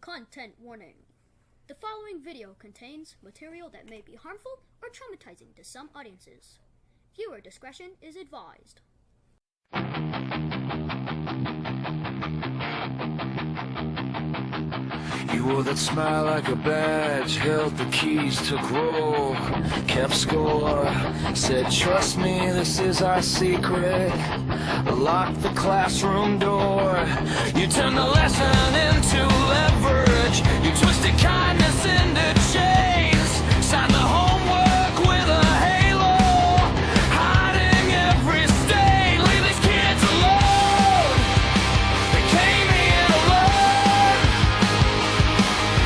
Content warning. The following video contains material that may be harmful or traumatizing to some audiences. Viewer discretion is advised. You wore that smile like a badge, held the keys, took roll, kept score, said trust me, this is our secret, locked the classroom door. You turned the lesson into leverage, you twisted kindness into chains, signed the homework with a halo, hiding every stain, leave these kids alone. They came here to learn,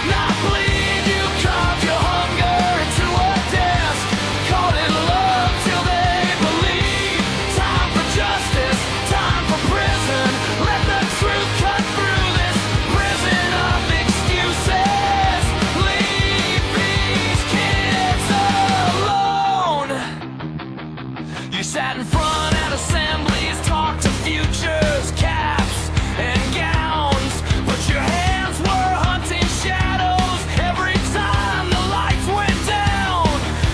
not bleed. You carved your hunger into a desk, called it love till they believe. Time for justice, time for prison, let the truth cut through this prison of excuses. Leave these kids alone. You sat in front at assemblies, talked to futures, caps and gowns, but your hands were hunting shadows every time the lights went down.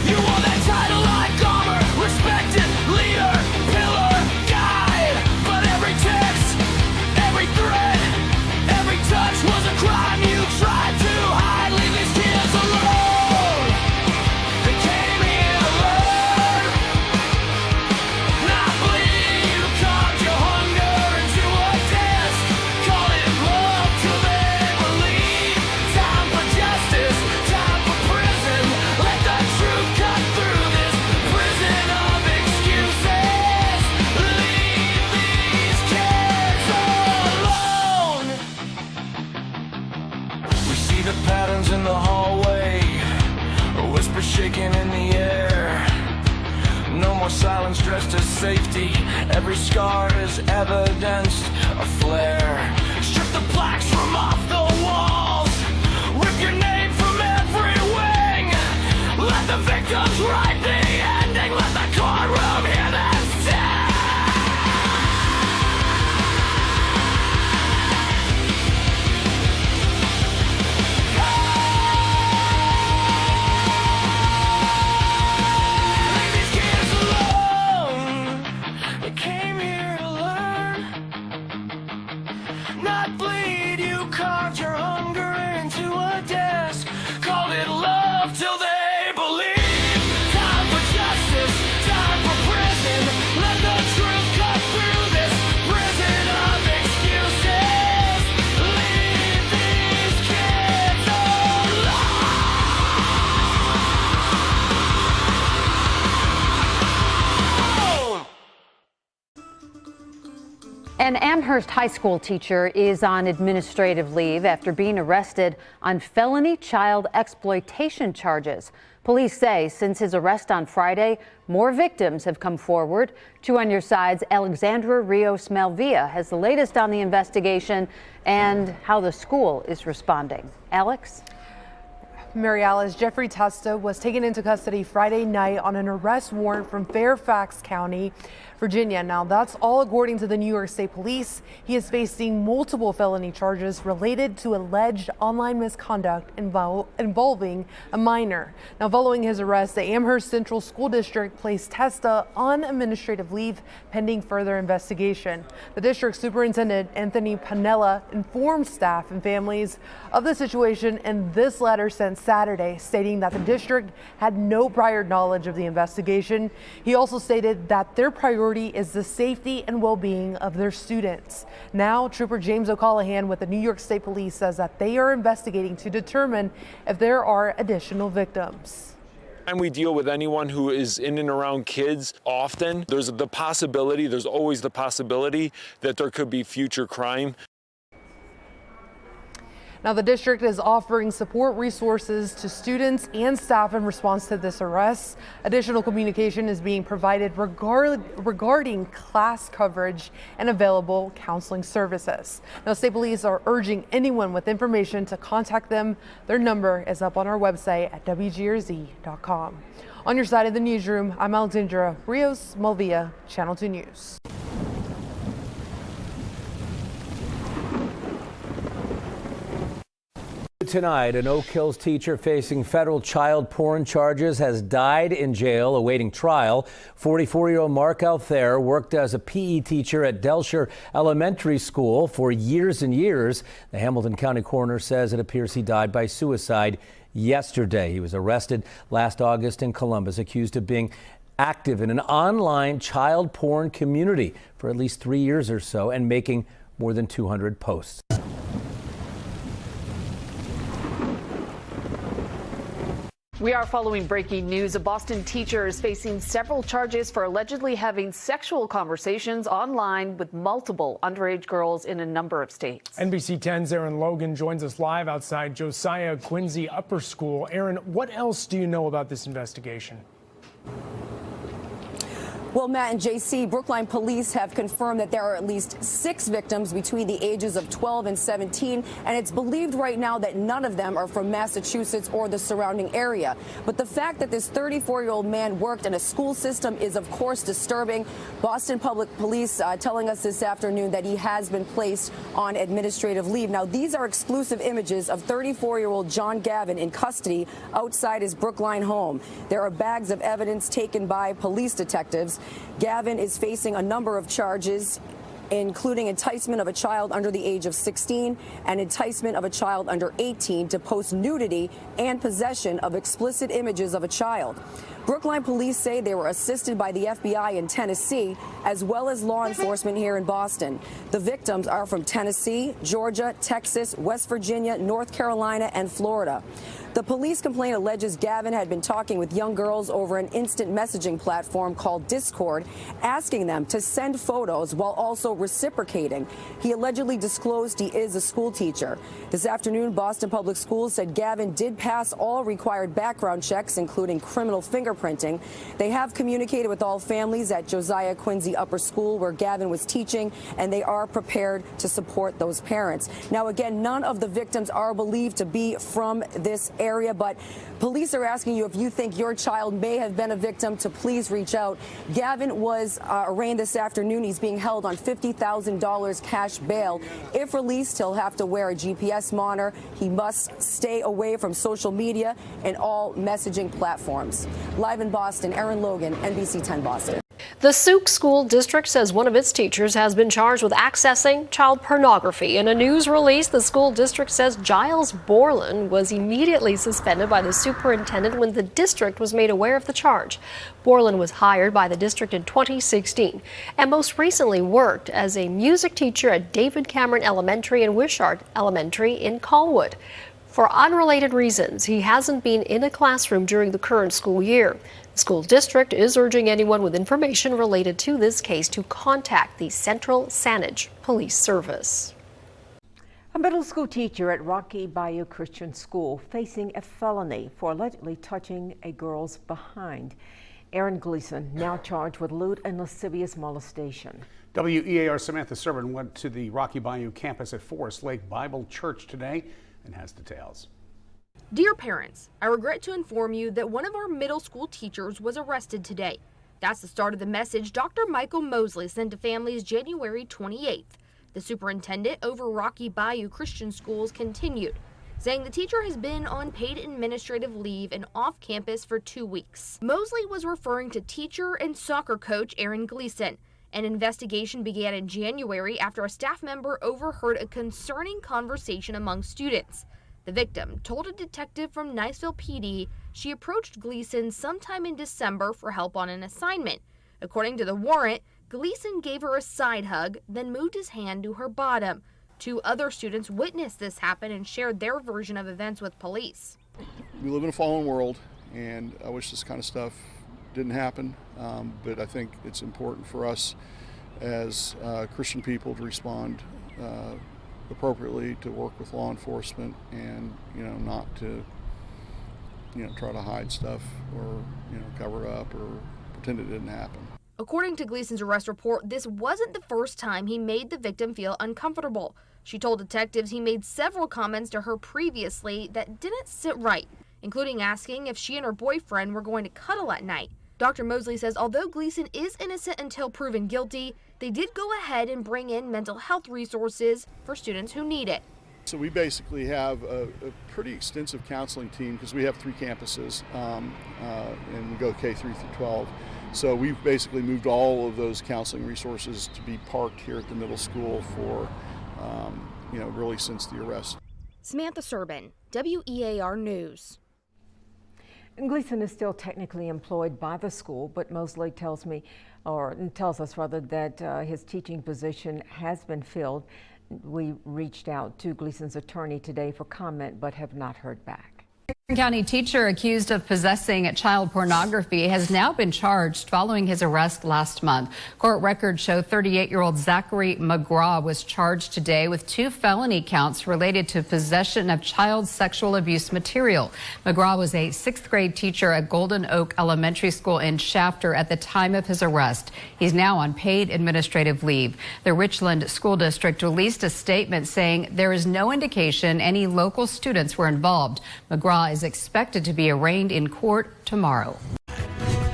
You wore that title like armor, respected leader, pillar, guide, but every text, every thread, every touch was a crime you tried to hide. Leave these kids alone. They came here to learn, not bleed. You carved your hunger into a desk, call it love till they believe. Time for justice, time for prison, let the truth cut through this prison of excuses. Leave these kids alone. We see the patterns in the hallway, a whisper shaking in the air. No more silence dressed as safety, every scar is evidenced a flare. Strip the plaques from off the walls, rip your name from every wing, let the victims write the ending, let the courtroom hear this sing. Leave these kids alone. They came here to learn, not bleed. You carved your hunger into a desk, called it love till they believe. Time for justice, time for prison, let the truth cut through this prison of excuses. Leave these kids alone. An Amherst High School teacher is on administrative leave after being arrested on felony child exploitation charges. Police say since his arrest on Friday, more victims have come forward. 2 on your side's Alexandra Rios Malvia has the latest on the investigation and how the school is responding. Alex? Mary Alice, Jeffrey Testa was taken into custody Friday night on an arrest warrant from Fairfax County, Virginia. Now, that's all according to the New York State Police. He is facing multiple felony charges related to alleged online misconduct involving a minor. Now, following his arrest, the Amherst Central School District placed Testa on administrative leave pending further investigation. The district superintendent, Anthony Panella, informed staff and families of the situation in this letter sent Saturday, stating that the district had no prior knowledge of the investigation. He also stated that their priority is the safety and well-being of their students. Now, Trooper James O'Callahan with the New York State Police says that they are investigating to determine if there are additional victims. And we deal with anyone who is in and around kids often. There's always the possibility that there could be future crime. Now, the district is offering support resources to students and staff in response to this arrest. Additional communication is being provided regarding class coverage and available counseling services. Now, State Police are urging anyone with information to contact them. Their number is up on our website at WGRZ.com. On your side of the newsroom, I'm Alexandra Rios Malvia, Channel 2 News. Tonight, an Oak Hills teacher facing federal child porn charges has died in jail awaiting trial. 44-year-old Mark Althair worked as a PE teacher at Delshire Elementary School for years and years. The Hamilton County coroner says it appears he died by suicide yesterday. He was arrested last August in Columbus, accused of being active in an online child porn community for at least 3 years or so and making more than 200 posts. We are following breaking news. A Boston teacher is facing several charges for allegedly having sexual conversations online with multiple underage girls in a number of states. NBC 10's Aaron Logan joins us live outside Josiah Quincy Upper School. Aaron, what else do you know about this investigation? Well, Matt and JC, Brookline police have confirmed that there are at least 6 victims between the ages of 12 and 17, and it's believed right now that none of them are from Massachusetts or the surrounding area. But the fact that this 34-year-old man worked in a school system is, of course, disturbing. Boston Public Police telling us this afternoon that he has been placed on administrative leave. Now, these are exclusive images of 34-year-old John Gavin in custody outside his Brookline home. There are bags of evidence taken by police detectives. Gavin is facing a number of charges, including enticement of a child under the age of 16 and enticement of a child under 18 to post nudity and possession of explicit images of a child. Brookline police say they were assisted by the FBI in Tennessee, as well as law enforcement here in Boston. The victims are from Tennessee, Georgia, Texas, West Virginia, North Carolina, and Florida. The police complaint alleges Gavin had been talking with young girls over an instant messaging platform called Discord, asking them to send photos while also reciprocating. He allegedly disclosed he is a school teacher. This afternoon, Boston Public Schools said Gavin did pass all required background checks, including criminal fingerprinting. They have communicated with all families at Josiah Quincy Upper School, where Gavin was teaching, and they are prepared to support those parents. Now, again, none of the victims are believed to be from this area, but police are asking you if you think your child may have been a victim to please reach out. Gavin was arraigned this afternoon. He's being held on $50,000 cash bail. If released, he'll have to wear a GPS monitor. He must stay away from social media and all messaging platforms. Live in Boston, Aaron Logan, NBC 10 Boston. The Sauk School District says one of its teachers has been charged with accessing child pornography. In a news release, the school district says Giles Borland was immediately suspended by the superintendent when the district was made aware of the charge. Borland was hired by the district in 2016 and most recently worked as a music teacher at David Cameron Elementary and Wishart Elementary in Colwood. For unrelated reasons, he hasn't been in a classroom during the current school year. The school district is urging anyone with information related to this case to contact the Central Saanich Police Service. A middle school teacher at Rocky Bayou Christian School facing a felony for allegedly touching a girl's behind. Aaron Gleason now charged with lewd and lascivious molestation. WEAR Samantha Serban went to the Rocky Bayou campus at Forest Lake Bible Church today and has details. Dear parents, I regret to inform you that one of our middle school teachers was arrested today. That's the start of the message Dr. Michael Mosley sent to families January 28th. The superintendent over Rocky Bayou Christian Schools continued, saying the teacher has been on paid administrative leave and off campus for 2 weeks. Mosley was referring to teacher and soccer coach Aaron Gleason. An investigation began in January after a staff member overheard a concerning conversation among students. The victim told a detective from Niceville PD she approached Gleason sometime in December for help on an assignment. According to the warrant, Gleason gave her a side hug, then moved his hand to her bottom. 2 other students witnessed this happen and shared their version of events with police. We live in a fallen world, and I wish this kind of stuff didn't happen, but I think it's important for us as Christian people to respond appropriately, to work with law enforcement, and not to try to hide stuff or cover up or pretend it didn't happen. According to Gleason's arrest report, this wasn't the first time he made the victim feel uncomfortable. She told detectives he made several comments to her previously that didn't sit right, including asking if she and her boyfriend were going to cuddle at night. Dr. Mosley says although Gleason is innocent until proven guilty, they did go ahead and bring in mental health resources for students who need it. So we basically have a pretty extensive counseling team because we have 3 campuses and we go K3 through 12. So we've basically moved all of those counseling resources to be parked here at the middle school for, really since the arrest. Samantha Serban, WEAR News. Gleason is still technically employed by the school, but Mosley tells us that his teaching position has been filled. We reached out to Gleason's attorney today for comment, but have not heard back. County teacher accused of possessing child pornography has now been charged following his arrest last month. Court records show 38-year-old Zachary McGraw was charged today with 2 felony counts related to possession of child sexual abuse material. McGraw was a 6th grade teacher at Golden Oak Elementary School in Shafter at the time of his arrest. He's now on paid administrative leave. The Richland School District released a statement saying there is no indication any local students were involved. McGraw is expected to be arraigned in court tomorrow.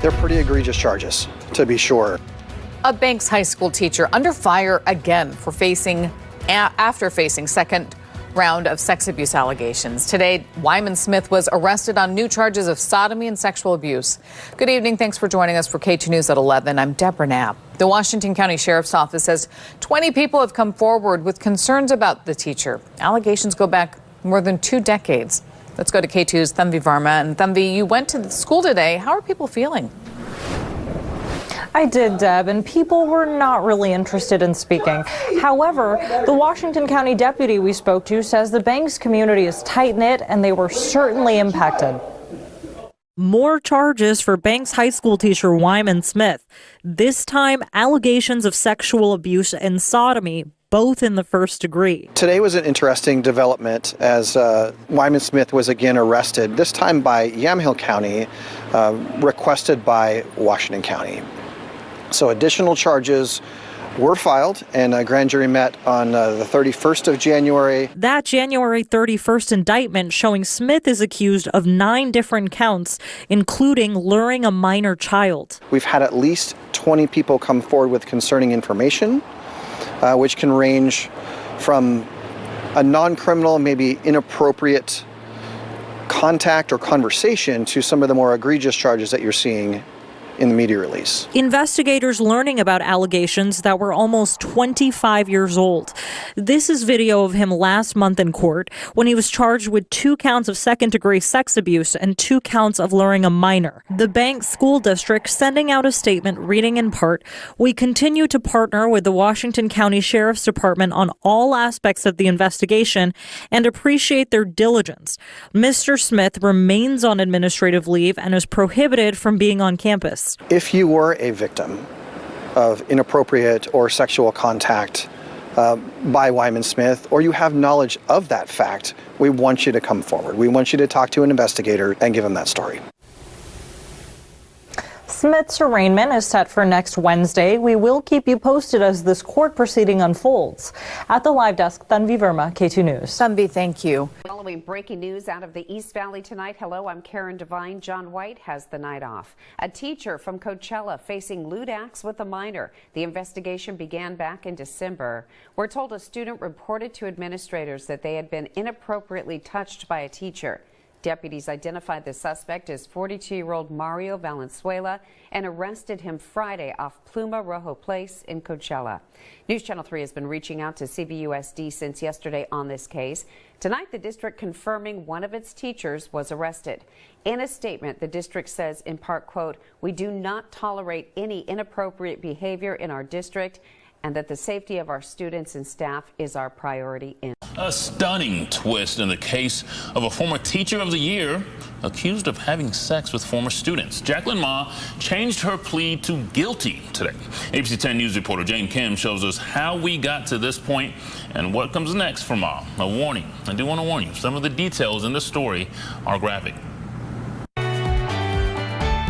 They're pretty egregious charges, to be sure. A Banks High School teacher under fire again for after facing second round of sex abuse allegations. Today, Wyman Smith was arrested on new charges of sodomy and sexual abuse. Good evening. Thanks for joining us for K2 News at 11. I'm Deborah Knapp. The Washington County Sheriff's Office says 20 people have come forward with concerns about the teacher. Allegations go back more than 2 decades. Let's go to K2's Thanvi Varma. And Thanvi, you went to the school today. How are people feeling? I did, Deb, and people were not really interested in speaking. However, the Washington County deputy we spoke to says the Banks community is tight-knit and they were certainly impacted. More charges for Banks High School teacher Wyman Smith. This time, allegations of sexual abuse and sodomy, both in the first degree. Today was an interesting development as Wyman Smith was again arrested, this time by Yamhill County, requested by Washington County. So additional charges were filed and a grand jury met on the 31st of January. That January 31st indictment showing Smith is accused of 9 different counts, including luring a minor child. We've had at least 20 people come forward with concerning information, which can range from a non-criminal, maybe inappropriate contact or conversation to some of the more egregious charges that you're seeing in the media release. Investigators learning about allegations that were almost 25 years old. This is video of him last month in court when he was charged with 2 counts of second-degree sex abuse and 2 counts of luring a minor. The Banks School District sending out a statement reading in part, "We continue to partner with the Washington County Sheriff's Department on all aspects of the investigation and appreciate their diligence. Mr. Smith remains on administrative leave and is prohibited from being on campus." If you were a victim of inappropriate or sexual contact by Wyman Smith, or you have knowledge of that fact, we want you to come forward. We want you to talk to an investigator and give them that story. Smith's arraignment is set for next Wednesday. We will keep you posted as this court proceeding unfolds. At the live desk, Thanvi Verma, K2 News. Thanvi, thank you. Following breaking news out of the East Valley tonight. Hello, I'm Karen Devine. John White has the night off. A teacher from Coachella facing lewd acts with a minor. The investigation began back in December. We're told a student reported to administrators that they had been inappropriately touched by a teacher. Deputies identified the suspect as 42-year-old Mario Valenzuela and arrested him Friday off Pluma Rojo Place in Coachella. News Channel 3 has been reaching out to CVUSD since yesterday on this case. Tonight, the district confirming one of its teachers was arrested. In a statement, the district says, in part, quote, "We do not tolerate any inappropriate behavior in our district, and that the safety of our students and staff is our priority." A stunning twist in the case of a former Teacher of the Year accused of having sex with former students. Jacqueline Ma changed her plea to guilty today. ABC 10 News reporter Jane Kim shows us how we got to this point and what comes next for Ma. A warning. I do want to warn you, some of the details in this story are graphic.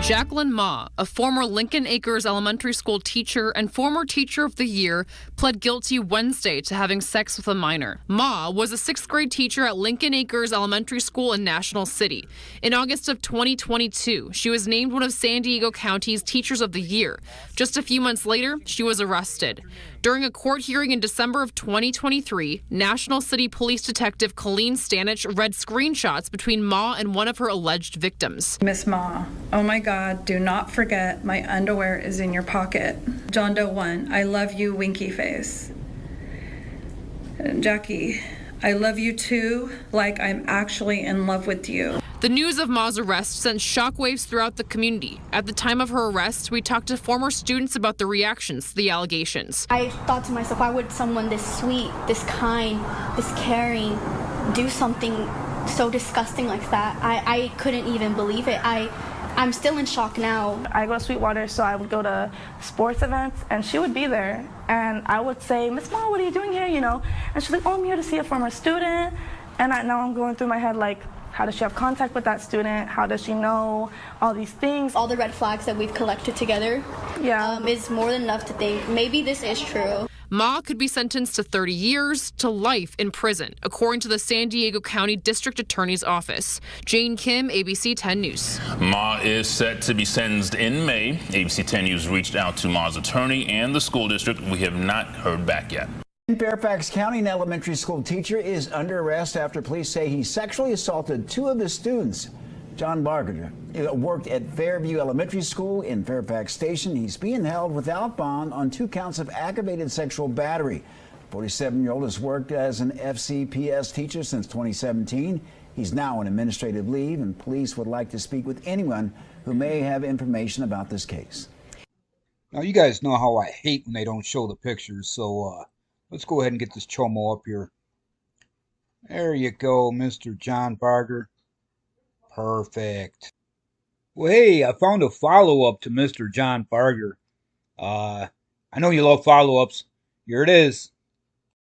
Jacqueline Ma, a former Lincoln Acres Elementary School teacher and former Teacher of the Year, pled guilty Wednesday to having sex with a minor. Ma was a 6th grade teacher at Lincoln Acres Elementary School in National City. In August of 2022, she was named one of San Diego County's Teachers of the Year. Just a few months later, she was arrested. During a court hearing in December of 2023, National City Police Detective Colleen Stanich read screenshots between Ma and one of her alleged victims. Miss Ma, oh my God, do not forget my underwear is in your pocket. John Doe 1, I love you, winky face. Jackie, I love you too, like I'm actually in love with you. The news of Ma's arrest sent shockwaves throughout the community. At the time of her arrest, we talked to former students about the reactions to the allegations. I thought to myself, why would someone this sweet, this kind, this caring do something so disgusting like that? I couldn't even believe it. I'm still in shock now. I go to Sweetwater, so I would go to sports events, and she would be there. And I would say, Miss Ma, what are you doing here, you know? And she's like, oh, I'm here to see a former student. And now I'm going through my head, like, how does she have contact with that student? How does she know all these things? All the red flags that we've collected together is more than enough to think maybe this is true. Ma could be sentenced to 30 years to life in prison, according to the San Diego County District Attorney's Office. Jane Kim, ABC 10 News. Ma is set to be sentenced in May. ABC 10 News reached out to Ma's attorney and the school district. We have not heard back yet. In Fairfax County, an elementary school teacher is under arrest after police say he sexually assaulted 2 of his students. John Barger worked at Fairview Elementary School in Fairfax Station. He's being held without bond on 2 counts of aggravated sexual battery. 47-year-old has worked as an FCPS teacher since 2017. He's now on administrative leave, and police would like to speak with anyone who may have information about this case. Now, you guys know how I hate when they don't show the pictures, so let's go ahead and get this chomo up here. There you go, Mr. John Barger. Perfect. Well, hey, I found a follow-up to Mr. John Barger. I know you love follow-ups. Here it is.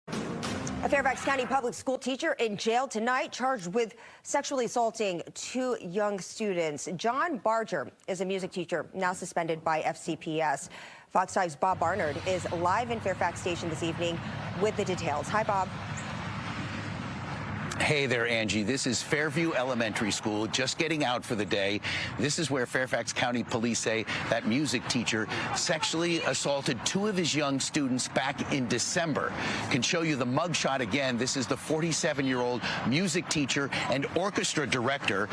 A Fairfax County public school teacher in jail tonight, charged with sexually assaulting 2 young students. John Barger is a music teacher, now suspended by FCPS. Fox 5's Bob Barnard is live in Fairfax Station this evening with the details. Hi, Bob. Hey there, Angie. This is Fairview Elementary School, just getting out for the day. This is where Fairfax County police say that music teacher sexually assaulted 2 of his young students back in December. Can show you the mugshot again. This is the 47-year-old music teacher and orchestra director.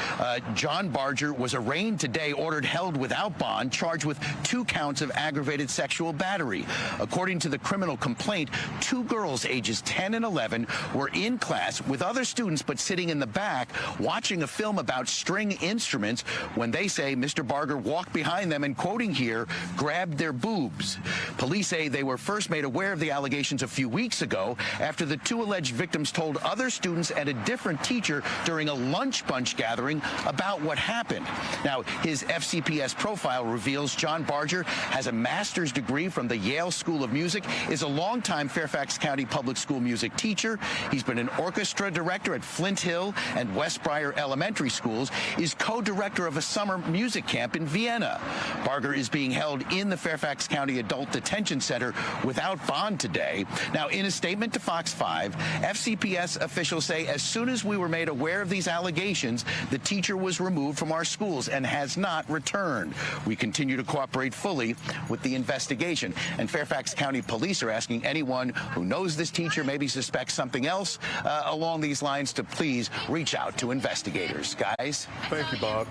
John Barger was arraigned today, ordered held without bond, charged with 2 counts of aggravated sexual battery. According to the criminal complaint, 2 girls ages 10 and 11 were in class with other students, but sitting in the back watching a film about string instruments when they say Mr. Barger walked behind them and, quoting here, grabbed their boobs. Police say they were first made aware of the allegations a few weeks ago after the 2 alleged victims told other students and a different teacher during a lunch bunch gathering about what happened. Now, his FCPS profile reveals John Barger has a master's degree from the Yale School of Music, is a longtime Fairfax County public school music teacher. He's been an orchestra director at Flint Hill and West Briar Elementary Schools, is co-director of a summer music camp in Vienna. Barger is being held in the Fairfax County Adult Detention Center without bond today. Now, in a statement to Fox 5, FCPS officials say as soon as we were made aware of these allegations, the teacher was removed from our schools and has not returned. We continue to cooperate fully with the investigation. And Fairfax County police are asking anyone who knows this teacher, maybe suspects something else along these lines, to please reach out to investigators. Guys? Thank you, Bob.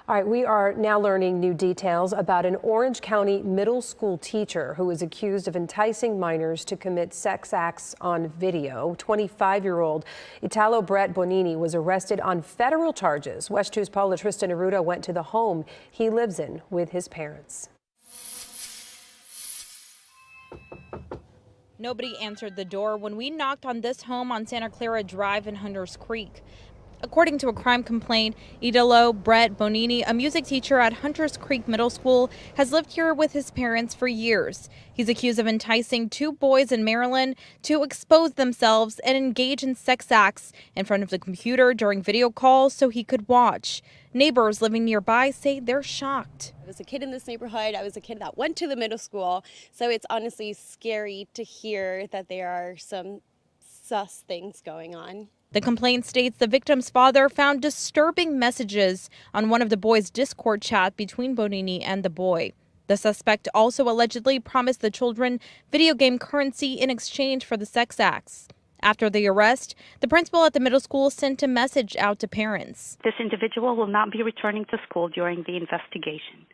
All right, we are now learning new details about an Orange County middle school teacher who is accused of enticing minors to commit sex acts on video. 25-year-old Italo Brett Bonini was arrested on federal charges. West 2's Paula Tristan Arruda went to the home he lives in with his parents. Nobody answered the door when we knocked on this home on Santa Clara Drive in Hunters Creek. According to a crime complaint, Idolo Brett Bonini, a music teacher at Hunters Creek Middle School, has lived here with his parents for years. He's accused of enticing 2 boys in Maryland to expose themselves and engage in sex acts in front of the computer during video calls so he could watch. Neighbors living nearby say they're shocked. I was a kid in this neighborhood. I was a kid that went to the middle school. So it's honestly scary to hear that there are some sus things going on. The complaint states the victim's father found disturbing messages on one of the boys' Discord chat between Bonini and the boy. The suspect also allegedly promised the children video game currency in exchange for the sex acts. After the arrest, the principal at the middle school sent a message out to parents. This individual will not be returning to school during the investigation.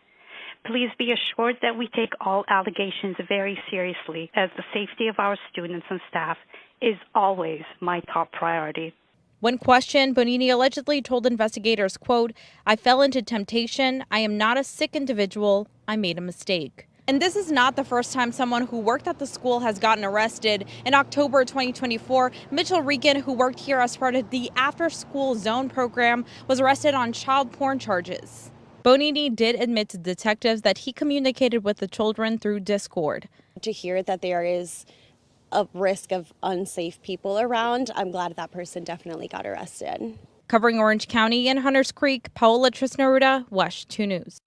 Please be assured that we take all allegations very seriously, as the safety of our students and staff is always my top priority. When questioned, Bonini allegedly told investigators, quote, "I fell into temptation. I am not a sick individual. I made a mistake." And this is not the first time someone who worked at the school has gotten arrested. In October 2024, Mitchell Regan, who worked here as part of the after-school zone program, was arrested on child porn charges. Bonini did admit to detectives that he communicated with the children through Discord. To hear that there is a risk of unsafe people around, I'm glad that person definitely got arrested. Covering Orange County and Hunters Creek, Paola Trisnaruda, WESH 2 News.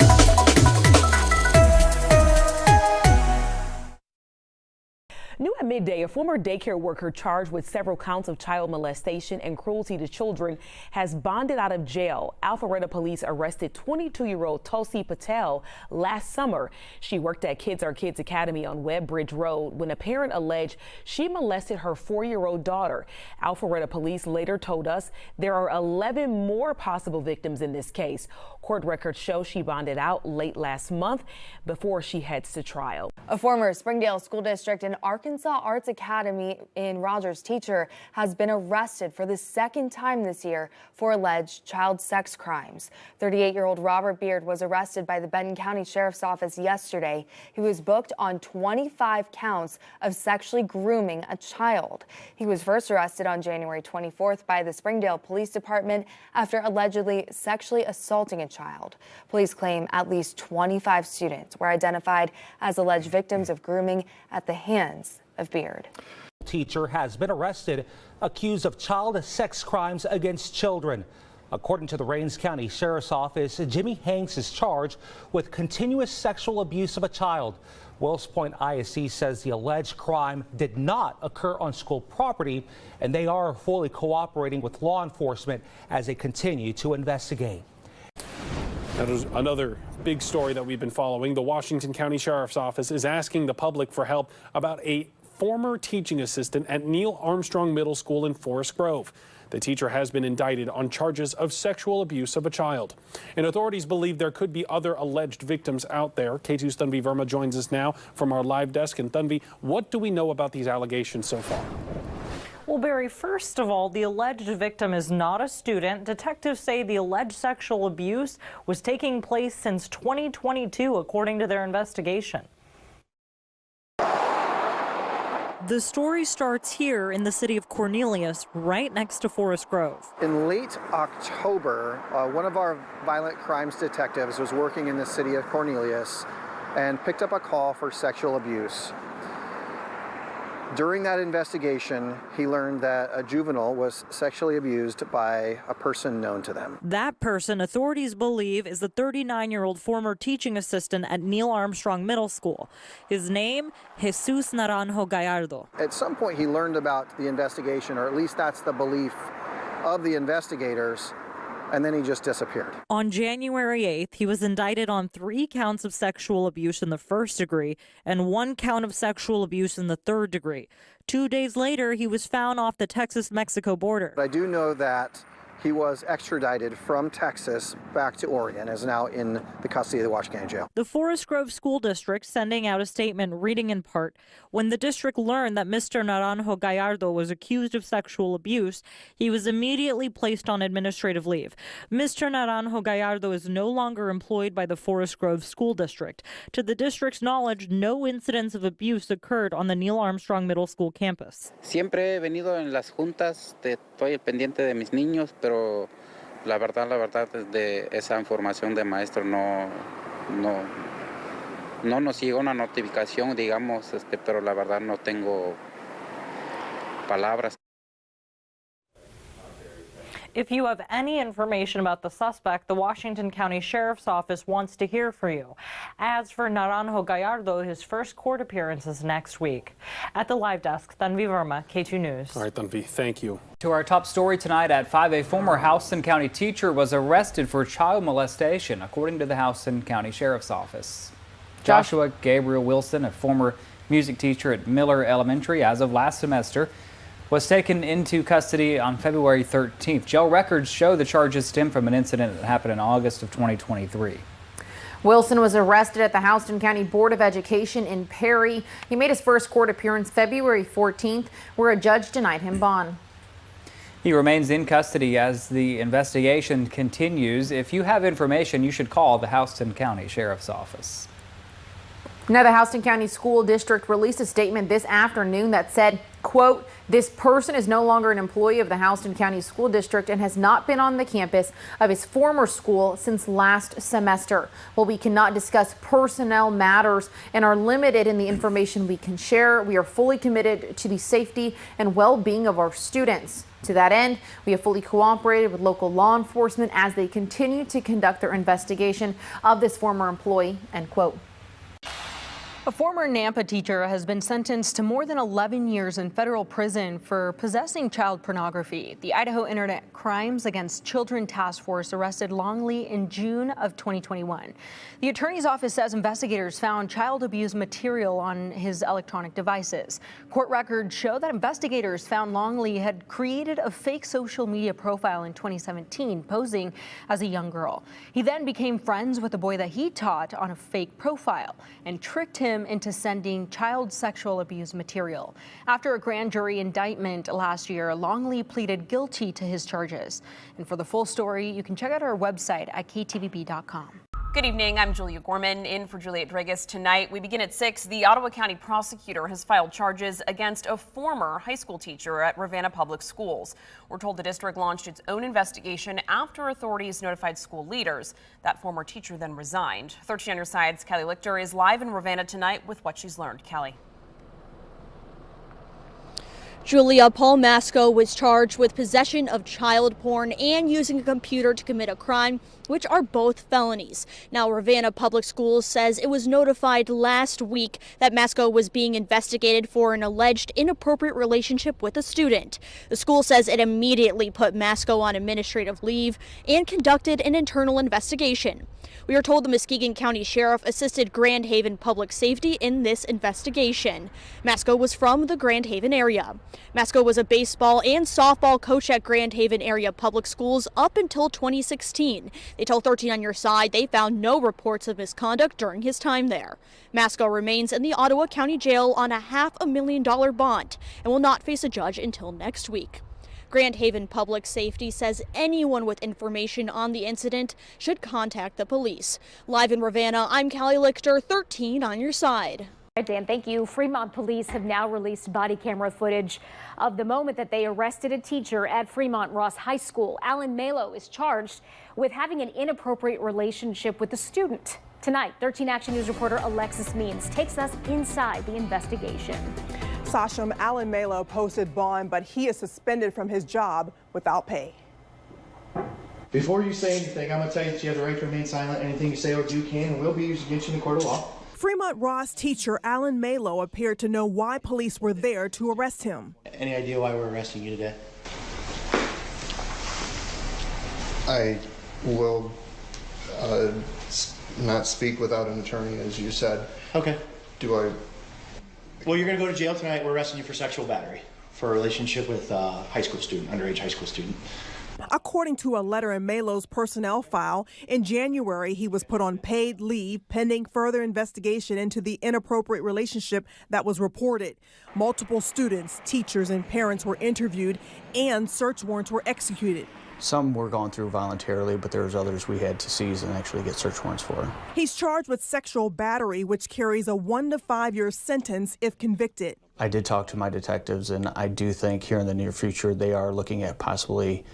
New at midday, a former daycare worker charged with several counts of child molestation and cruelty to children has bonded out of jail. Alpharetta police arrested 22-year-old Tulsi Patel last summer. She worked at Kids Are Kids Academy on Webb Bridge Road when a parent alleged she molested her 4-year-old daughter. Alpharetta police later told us there are 11 more possible victims in this case. Court records show she bonded out late last month before she heads to trial. A former Springdale School District and Arkansas Arts Academy in Rogers teacher has been arrested for the second time this year for alleged child sex crimes. 38-year-old Robert Beard was arrested by the Benton County Sheriff's Office yesterday. He was booked on 25 counts of sexually grooming a child. He was first arrested on January 24th by the Springdale Police Department after allegedly sexually assaulting a child. Police claim at least 25 students were identified as alleged victims of grooming at the hands of Beard. Teacher has been arrested, accused of child sex crimes against children. According to the Rains County Sheriff's Office, Jimmy Hanks is charged with continuous sexual abuse of a child. Wells Point ISD says the alleged crime did not occur on school property, and they are fully cooperating with law enforcement as they continue to investigate. That is another big story that we've been following. The Washington County Sheriff's Office is asking the public for help about a former teaching assistant at Neil Armstrong Middle School in Forest Grove. The teacher has been indicted on charges of sexual abuse of a child. And authorities believe there could be other alleged victims out there. K2's Tanvi Verma joins us now from our live desk. And Tanvi, what do we know about these allegations so far? Well, Barry, first of all, the alleged victim is not a student. Detectives say the alleged sexual abuse was taking place since 2022, according to their investigation. The story starts here in the city of Cornelius, right next to Forest Grove. In late October, one of our violent crimes detectives was working in the city of Cornelius and picked up a call for sexual abuse. During that investigation, he learned that a juvenile was sexually abused by a person known to them. That person, authorities believe, is the 39-year-old former teaching assistant at Neil Armstrong Middle School. His name, Jesus Naranjo Gallardo. At some point, he learned about the investigation, or at least that's the belief of the investigators, and then he just disappeared. On January 8th, he was indicted on 3 counts of sexual abuse in the first degree and 1 count of sexual abuse in the third degree. 2 days later, he was found off the Texas-Mexico border. I do know that he was extradited from Texas back to Oregon, is now in the custody of the Washington County Jail. The Forest Grove School District sending out a statement reading in part, when the district learned that Mr. Naranjo Gallardo was accused of sexual abuse, he was immediately placed on administrative leave. Mr. Naranjo Gallardo is no longer employed by the Forest Grove School District. To the district's knowledge, no incidents of abuse occurred on the Neil Armstrong Middle School campus. Siempre he venido en las juntas, estoy pendiente de mis niños, pero la verdad, de esa información de maestro no nos llegó una notificación, digamos, pero la verdad no tengo palabras. If you have any information about the suspect, the Washington County Sheriff's Office wants to hear from you. As for Naranjo Gallardo, his first court appearance is next week. At the live desk, Tanvi Verma, K2 News. All right, Tanvi, thank you. To our top story tonight at 5, a former Houston County teacher was arrested for child molestation, according to the Houston County Sheriff's Office. Joshua Gabriel Wilson, a former music teacher at Miller Elementary as of last semester, was taken into custody on February 13th. Jail records show the charges stem from an incident that happened in August of 2023. Wilson was arrested at the Houston County Board of Education in Perry. He made his first court appearance February 14th, where a judge denied him bond. He remains in custody as the investigation continues. If you have information, you should call the Houston County Sheriff's Office. Now, the Houston County School District released a statement this afternoon that said, quote, "This person is no longer an employee of the Houston County School District and has not been on the campus of his former school since last semester. While we cannot discuss personnel matters and are limited in the information we can share, we are fully committed to the safety and well-being of our students. To that end, we have fully cooperated with local law enforcement as they continue to conduct their investigation of this former employee," end quote. A former Nampa teacher has been sentenced to more than 11 years in federal prison for possessing child pornography. The Idaho Internet Crimes Against Children Task Force arrested Longley in June of 2021. The attorney's office says investigators found child abuse material on his electronic devices. Court records show that investigators found Longley had created a fake social media profile in 2017, posing as a young girl. He then became friends with a boy that he taught on a fake profile and tricked him into sending child sexual abuse material. After a grand jury indictment last year, Longley pleaded guilty to his charges. And for the full story, you can check out our website at ktvb.com. Good evening. I'm Julia Gorman in for Juliet Dragus. Tonight, we begin at 6. The Ottawa County prosecutor has filed charges against a former high school teacher at Ravenna Public Schools. We're told the district launched its own investigation after authorities notified school leaders. That former teacher then resigned. 13 on your side's Kelly Lichter is live in Ravenna tonight with what she's learned. Kelly. Julia, Paul Masco was charged with possession of child porn and using a computer to commit a crime, which are both felonies. Now, Ravenna Public Schools says it was notified last week that Masco was being investigated for an alleged inappropriate relationship with a student. The school says it immediately put Masco on administrative leave and conducted an internal investigation. We are told the Muskegon County Sheriff assisted Grand Haven Public Safety in this investigation. Masco was from the Grand Haven area. Masco was a baseball and softball coach at Grand Haven area public schools up until 2016. They tell 13 on your side they found no reports of misconduct during his time there. Masco remains in the Ottawa County Jail on a $500,000 bond and will not face a judge until next week. Grand Haven Public Safety says anyone with information on the incident should contact the police. Live in Ravenna, I'm Callie Lichter, 13 on your side. Dan, thank you. Fremont police have now released body camera footage of the moment that they arrested a teacher at Fremont Ross High School. Alan Malo is charged with having an inappropriate relationship with a student. Tonight, 13 Action News reporter Alexis Means takes us inside the investigation. Sasham, Alan Malo posted bond, but he is suspended from his job without pay. Before you say anything, I'm going to tell you that you have the right to remain silent. Anything you say or do can and will be used against you in the court of law. Fremont Ross teacher Alan Malo appeared to know why police were there to arrest him. Any idea why we're arresting you today? I will not speak without an attorney, as you said. Okay. Well, you're going to go to jail tonight. We're arresting you for sexual battery for a relationship with a high school student, underage high school student. According to a letter in Malo's personnel file, in January he was put on paid leave pending further investigation into the inappropriate relationship that was reported. Multiple students, teachers, and parents were interviewed and search warrants were executed. Some were gone through voluntarily, but there's others we had to seize and actually get search warrants for. He's charged with sexual battery, which carries a 1 to 5 year sentence if convicted. I did talk to my detectives, and I do think here in the near future they are looking at possibly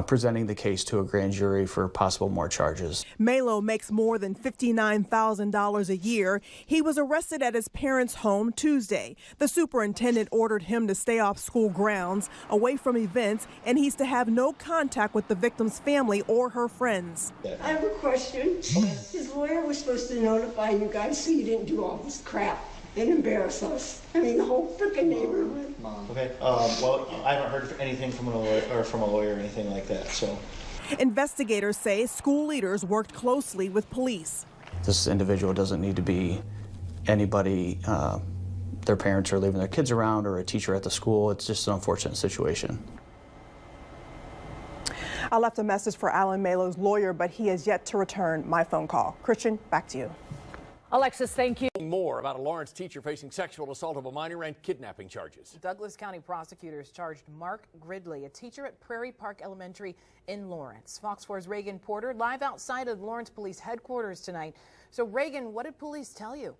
presenting the case to a grand jury for possible more charges. Melo makes more than $59,000 a year. He was arrested at his parents' home Tuesday. The superintendent ordered him to stay off school grounds, away from events, and he's to have no contact with the victim's family or her friends. I have a question. His lawyer was supposed to notify you guys so you didn't do all this crap and embarrass us. I mean, the whole freaking neighborhood. Okay. Well, I haven't heard anything from a lawyer or anything like that. So, investigators say school leaders worked closely with police. This individual doesn't need to be anybody their parents are leaving their kids around or a teacher at the school. It's just an unfortunate situation. I left a message for Alan Melo's lawyer, but he has yet to return my phone call. Christian, back to you. Alexis, thank you. More about a Lawrence teacher facing sexual assault of a minor and kidnapping charges. Douglas County prosecutors charged Mark Gridley, a teacher at Prairie Park Elementary in Lawrence. Fox 4's Reagan Porter live outside of Lawrence Police Headquarters tonight. So, Reagan, what did police tell you?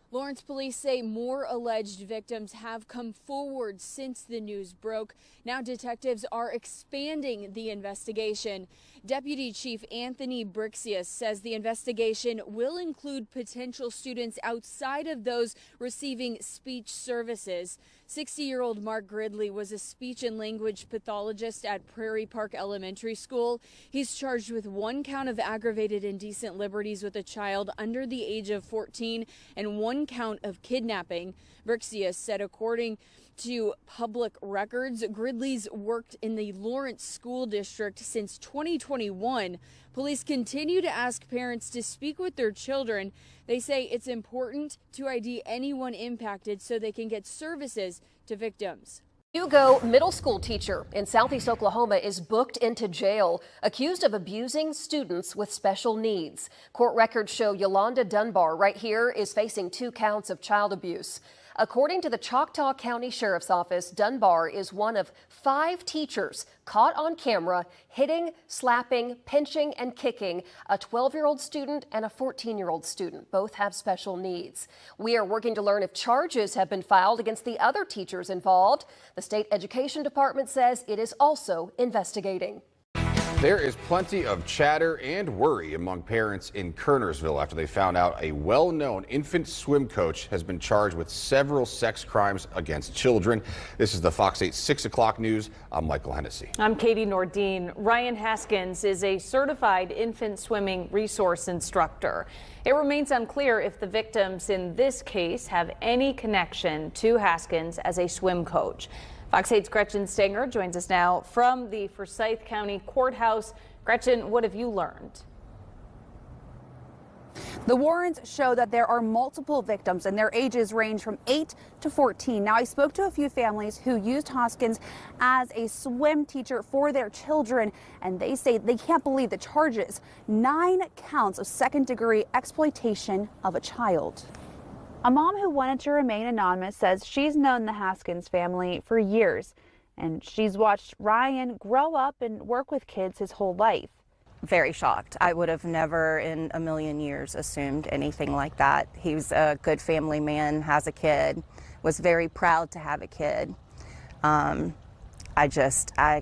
Lawrence police say more alleged victims have come forward since the news broke. Now detectives are expanding the investigation. Deputy Chief Anthony Brixius says the investigation will include potential students outside of those receiving speech services. 60-year-old Mark Gridley was a speech and language pathologist at Prairie Park Elementary School. He's charged with 1 count of aggravated indecent liberties with a child under the age of 14 and 1 count of kidnapping. Brixius said according to public records, Gridley's worked in the Lawrence School District since 2021. Police continue to ask parents to speak with their children. They say it's important to ID anyone impacted so they can get services to victims. Hugo, middle school teacher in Southeast Oklahoma, is booked into jail, accused of abusing students with special needs. Court records show Yolanda Dunbar right here is facing 2 counts of child abuse. According to the Choctaw County Sheriff's Office, Dunbar is one of 5 teachers caught on camera hitting, slapping, pinching, and kicking a 12-year-old student and a 14-year-old student. Both have special needs. We are working to learn if charges have been filed against the other teachers involved. The State Education Department says it is also investigating. There is plenty of chatter and worry among parents in Kernersville after they found out a well-known infant swim coach has been charged with several sex crimes against children. This is the Fox 8 6 o'clock news. I'm Michael Hennessy. I'm Katie Nordine. Ryan Haskins is a certified infant swimming resource instructor. It remains unclear if the victims in this case have any connection to Haskins as a swim coach. Fox 8's Gretchen Stenger joins us now from the Forsyth County Courthouse. Gretchen, what have you learned? The warrants show that there are multiple victims and their ages range from 8 to 14. Now, I spoke to a few families who used Haskins as a swim teacher for their children, and they say they can't believe the charges. 9 counts of second-degree exploitation of a child. A mom who wanted to remain anonymous says she's known the Haskins family for years, and she's watched Ryan grow up and work with kids his whole life. Very shocked. I would have never in a million years assumed anything like that. He's a good family man, has a kid, was very proud to have a kid. I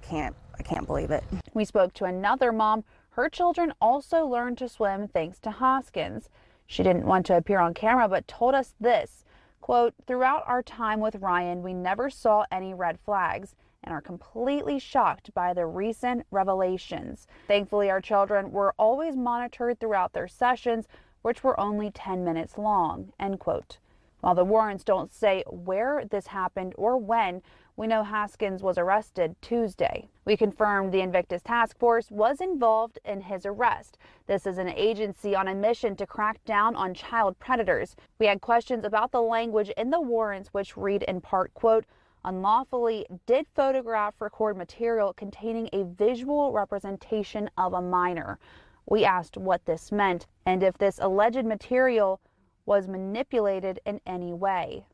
can't believe it. We spoke to another mom. Her children also learned to swim thanks to Haskins. She didn't want to appear on camera, but told us this, quote, "Throughout our time with Ryan, we never saw any red flags and are completely shocked by the recent revelations. Thankfully, our children were always monitored throughout their sessions, which were only 10 minutes long," end quote. While the warrants don't say where this happened or when, we know Haskins was arrested Tuesday. We confirmed the Invictus Task Force was involved in his arrest. This is an agency on a mission to crack down on child predators. We had questions about the language in the warrants, which read in part, quote, "unlawfully did photograph record material containing a visual representation of a minor." We asked what this meant and if this alleged material was manipulated in any way.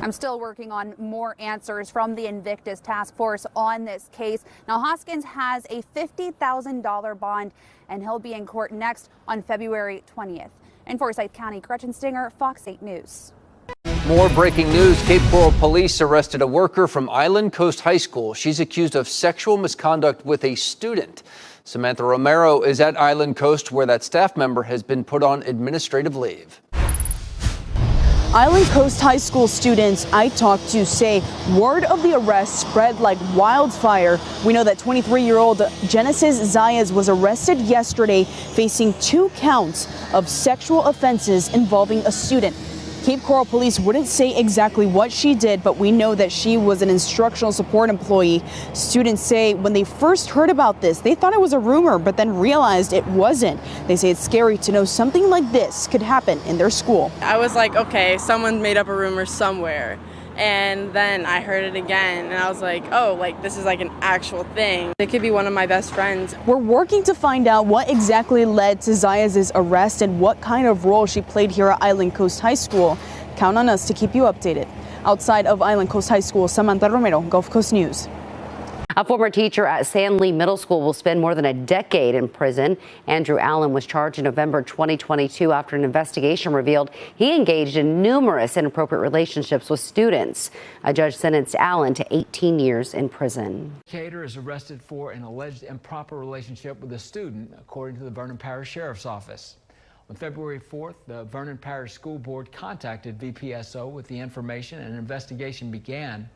I'm still working on more answers from the Invictus Task Force on this case. Now, Haskins has a $50,000 bond, and he'll be in court next on February 20th. In Forsyth County, Gretchen Stinger, Fox 8 News. More breaking news. Cape Coral police arrested a worker from Island Coast High School. She's accused of sexual misconduct with a student. Samantha Romero is at Island Coast, where that staff member has been put on administrative leave. Island Coast High School students I talked to say word of the arrest spread like wildfire. We know that 23-year-old Genesis Zayas was arrested yesterday, facing 2 counts of sexual offenses involving a student. Cape Coral police wouldn't say exactly what she did, but we know that she was an instructional support employee. Students say when they first heard about this, they thought it was a rumor, but then realized it wasn't. They say it's scary to know something like this could happen in their school. I was like, okay, someone made up a rumor somewhere. And then I heard it again, and I was like, oh, like this is like an actual thing. It could be one of my best friends. We're working to find out what exactly led to Zayas' arrest and what kind of role she played here at Island Coast High School. Count on us to keep you updated. Outside of Island Coast High School, Samantha Romero, Gulf Coast News. A former teacher at San Lee Middle School will spend more than a decade in prison. Andrew Allen was charged in November 2022 after an investigation revealed he engaged in numerous inappropriate relationships with students. A judge sentenced Allen to 18 years in prison. Cater is arrested for an alleged improper relationship with a student, according to the Vernon Parish Sheriff's Office. On February 4th, the Vernon Parish School Board contacted VPSO with the information, and an investigation began.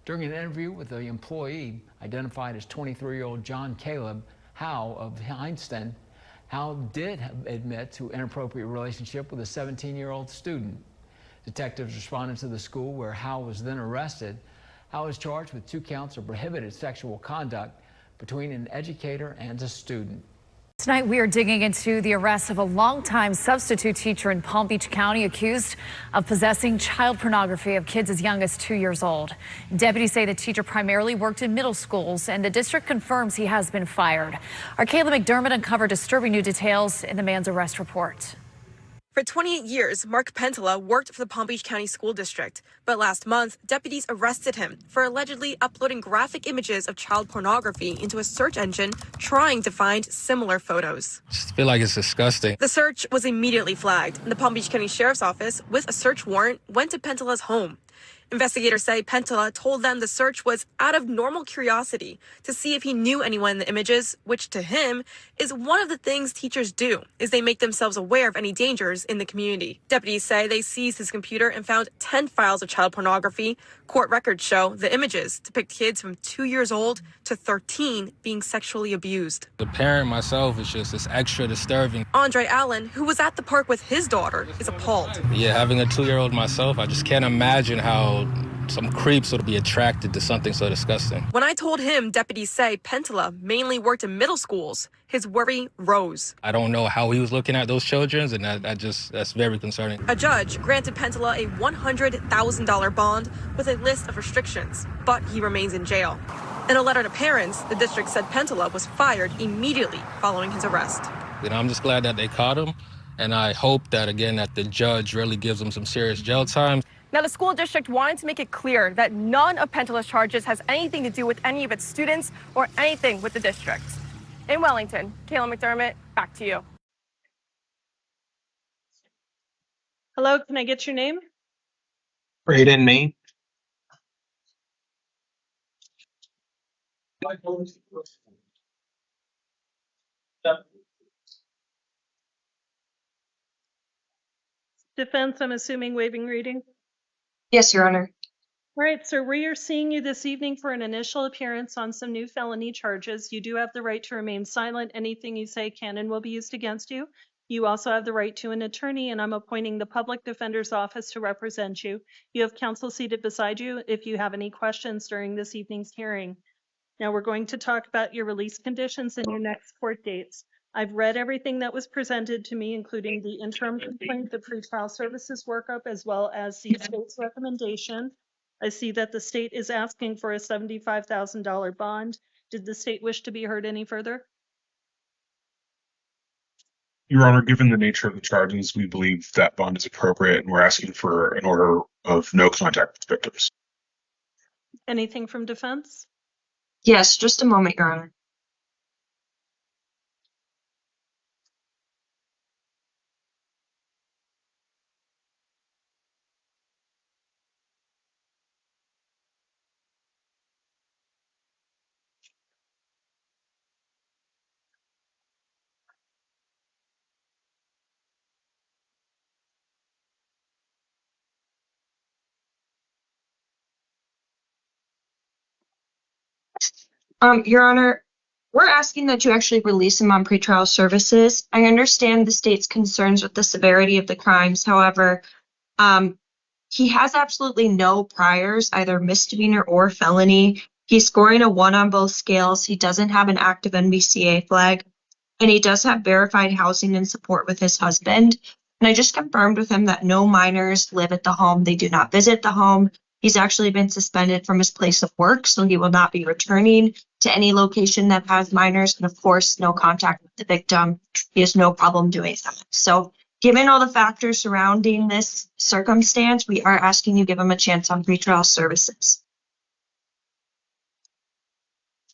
During an interview with the employee, identified as 23-year-old John Caleb Howe of Heinston, Howe did admit to inappropriate relationship with a 17-year-old student. Detectives responded to the school, where Howe was then arrested. Howe is charged with 2 counts of prohibited sexual conduct between an educator and a student. Tonight, we are digging into the arrest of a longtime substitute teacher in Palm Beach County accused of possessing child pornography of kids as young as 2 years old. Deputies say the teacher primarily worked in middle schools, and the district confirms he has been fired. Our Kayla McDermott uncovered disturbing new details in the man's arrest report. For 28 years, Mark Pentola worked for the Palm Beach County School District, but last month, deputies arrested him for allegedly uploading graphic images of child pornography into a search engine trying to find similar photos. I just feel like it's disgusting. The search was immediately flagged, and the Palm Beach County Sheriff's Office, with a search warrant, went to Pentola's home. Investigators say Pentola told them the search was out of normal curiosity to see if he knew anyone in the images, which to him is one of the things teachers do, is they make themselves aware of any dangers in the community. Deputies say they seized his computer and found 10 files of child pornography. Court records show the images depict kids from 2 years old to 13 being sexually abused. The parent myself is just, it's extra disturbing. Andre Allen, who was at the park with his daughter, is appalled. Yeah, having a 2-year-old myself, I just can't imagine how some creeps would be attracted to something so disgusting. When I told him deputies say Pentola mainly worked in middle schools, his worry rose. I don't know how he was looking at those children, and that's very concerning. A judge granted Pentola a $100,000 bond with a list of restrictions, but he remains in jail. In a letter to parents, the district said Pentola was fired immediately following his arrest. I'm just glad that they caught him, and I hope that, again, that the judge really gives him some serious jail time. Now, the school district wanted to make it clear that none of Pentola's charges has anything to do with any of its students or anything with the district. In Wellington, Kayla McDermott, back to you. Hello, can I get your name? Braden Main. Defense, I'm assuming waiving reading. Yes, Your Honor. All right, sir, we are seeing you this evening for an initial appearance on some new felony charges. You do have the right to remain silent. Anything you say can and will be used against you. You also have the right to an attorney, and I'm appointing the Public Defender's Office to represent you. You have counsel seated beside you if you have any questions during this evening's hearing. Now we're going to talk about your release conditions and your next court dates. I've read everything that was presented to me, including the interim complaint, the pretrial services workup, as well as the state's recommendation. I see that the state is asking for a $75,000 bond. Did the state wish to be heard any further? Your Honor, given the nature of the charges, we believe that bond is appropriate, and we're asking for an order of no contact with victims. Anything from defense? Yes, just a moment, Your Honor. Your Honor, we're asking that you actually release him on pretrial services. I understand the state's concerns with the severity of the crimes. However, he has absolutely no priors, either misdemeanor or felony. He's scoring a 1 on both scales. He doesn't have an active NBCA flag, and he does have verified housing and support with his husband. And I just confirmed with him that no minors live at the home. They do not visit the home. He's actually been suspended from his place of work, so he will not be returning to any location that has minors. And of course, no contact with the victim. He has no problem doing that. So given all the factors surrounding this circumstance, we are asking you give him a chance on pretrial services.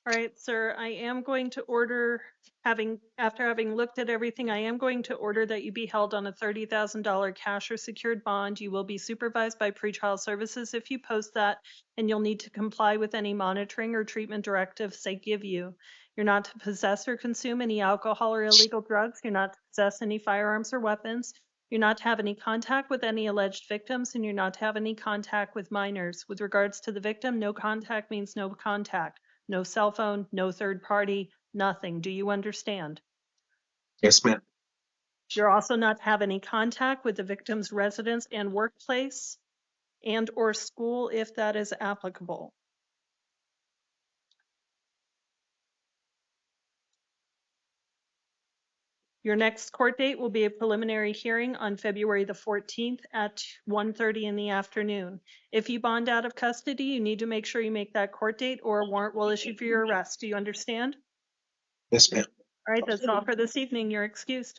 All right, sir, I am going to order, after having looked at everything, I am going to order that you be held on a $30,000 cash or secured bond. You will be supervised by pretrial services if you post that, and you'll need to comply with any monitoring or treatment directives they give you. You're not to possess or consume any alcohol or illegal drugs. You're not to possess any firearms or weapons. You're not to have any contact with any alleged victims, and you're not to have any contact with minors. With regards to the victim, no contact means no contact. No cell phone, no third party, nothing. Do you understand? Yes, ma'am. You're also not to have any contact with the victim's residence and workplace and or school if that is applicable. Your next court date will be a preliminary hearing on February the 14th at 1:30 in the afternoon. If you bond out of custody, you need to make sure you make that court date or a warrant will issue for your arrest. Do you understand? Yes, ma'am. All right, that's all for this evening. You're excused.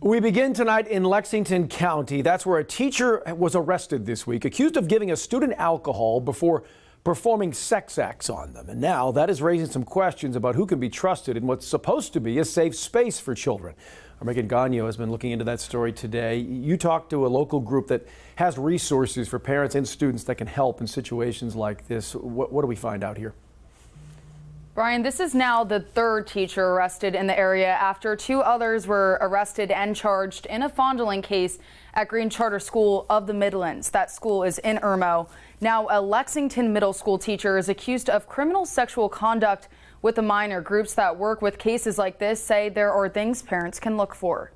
We begin tonight in Lexington County. That's where a teacher was arrested this week, accused of giving a student alcohol before performing sex acts on them. And now that is raising some questions about who can be trusted in what's supposed to be a safe space for children. Our Megan Gagno has been looking into that story today. You talked to a local group that has resources for parents and students that can help in situations like this. What do we find out here? Brian, this is now the third teacher arrested in the area after 2 others were arrested and charged in a fondling case at Green Charter School of the Midlands. That school is in Irmo. Now, a Lexington middle school teacher is accused of criminal sexual conduct with a minor. Groups that work with cases like this say there are things parents can look for.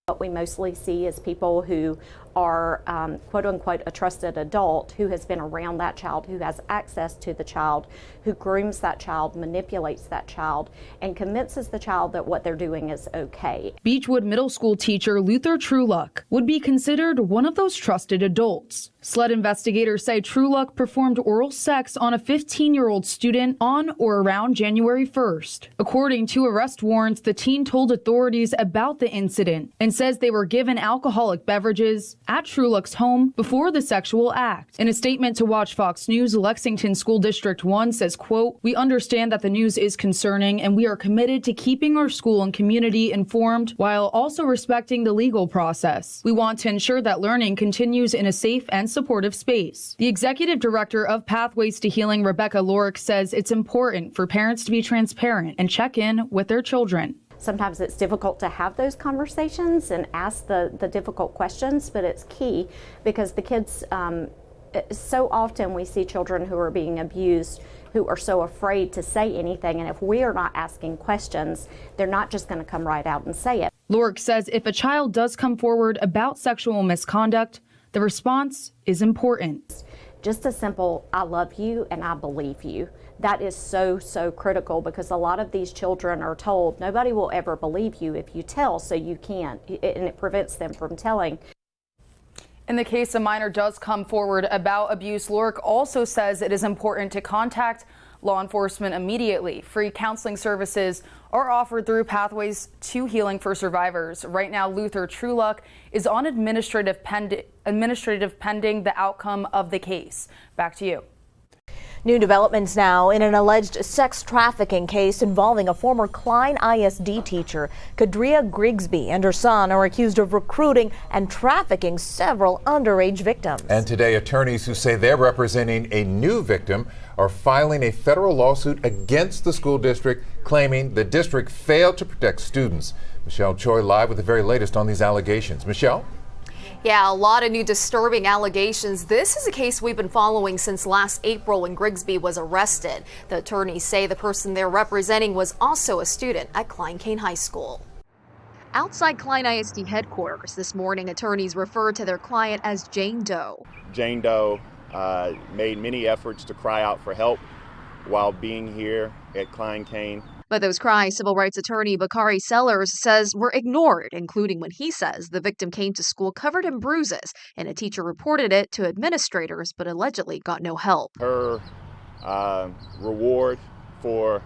What we mostly see is people who are quote unquote a trusted adult who has been around that child, who has access to the child, who grooms that child, manipulates that child, and convinces the child that what they're doing is okay. Beechwood Middle School teacher Luther Trueluck would be considered one of those trusted adults. SLED investigators say Trueluck performed oral sex on a 15-year-old student on or around January 1st. According to arrest warrants, the teen told authorities about the incident and says they were given alcoholic beverages at Trueluck's home before the sexual act. In a statement to Watch Fox News, Lexington School District 1 says, quote, "We understand that the news is concerning and we are committed to keeping our school and community informed while also respecting the legal process. We want to ensure that learning continues in a safe and supportive space." The executive director of Pathways to Healing, Rebecca Lorick, says it's important for parents to be transparent and check in with their children. Sometimes it's difficult to have those conversations and ask the difficult questions, but it's key because the kids, so often we see children who are being abused who are so afraid to say anything, and if we are not asking questions, they're not just going to come right out and say it. Lorick says if a child does come forward about sexual misconduct, the response is important. Just a simple, "I love you and I believe you." That is so critical because a lot of these children are told nobody will ever believe you if you tell, so you can't, and it prevents them from telling. In the case a minor does come forward about abuse, Lorick also says it is important to contact law enforcement immediately. Free counseling services are offered through Pathways to Healing for survivors. Right now, Luther Trueluck is on administrative pending the outcome of the case. Back to you. New developments now in an alleged sex trafficking case involving a former Klein ISD teacher. Kadria Grigsby and her son are accused of recruiting and trafficking several underage victims. And today, attorneys who say they're representing a new victim are filing a federal lawsuit against the school district, claiming the district failed to protect students. Michelle Choi live with the very latest on these allegations. Michelle? Yeah, a lot of new disturbing allegations. This is a case we've been following since last April when Grigsby was arrested. The attorneys say the person they're representing was also a student at Klein Cain High School. Outside Klein ISD headquarters this morning, attorneys referred to their client as Jane Doe. Jane Doe made many efforts to cry out for help while being here at Klein Cain. But those cries, civil rights attorney Bakari Sellers says, were ignored, including when he says the victim came to school covered in bruises and a teacher reported it to administrators but allegedly got no help. Her reward for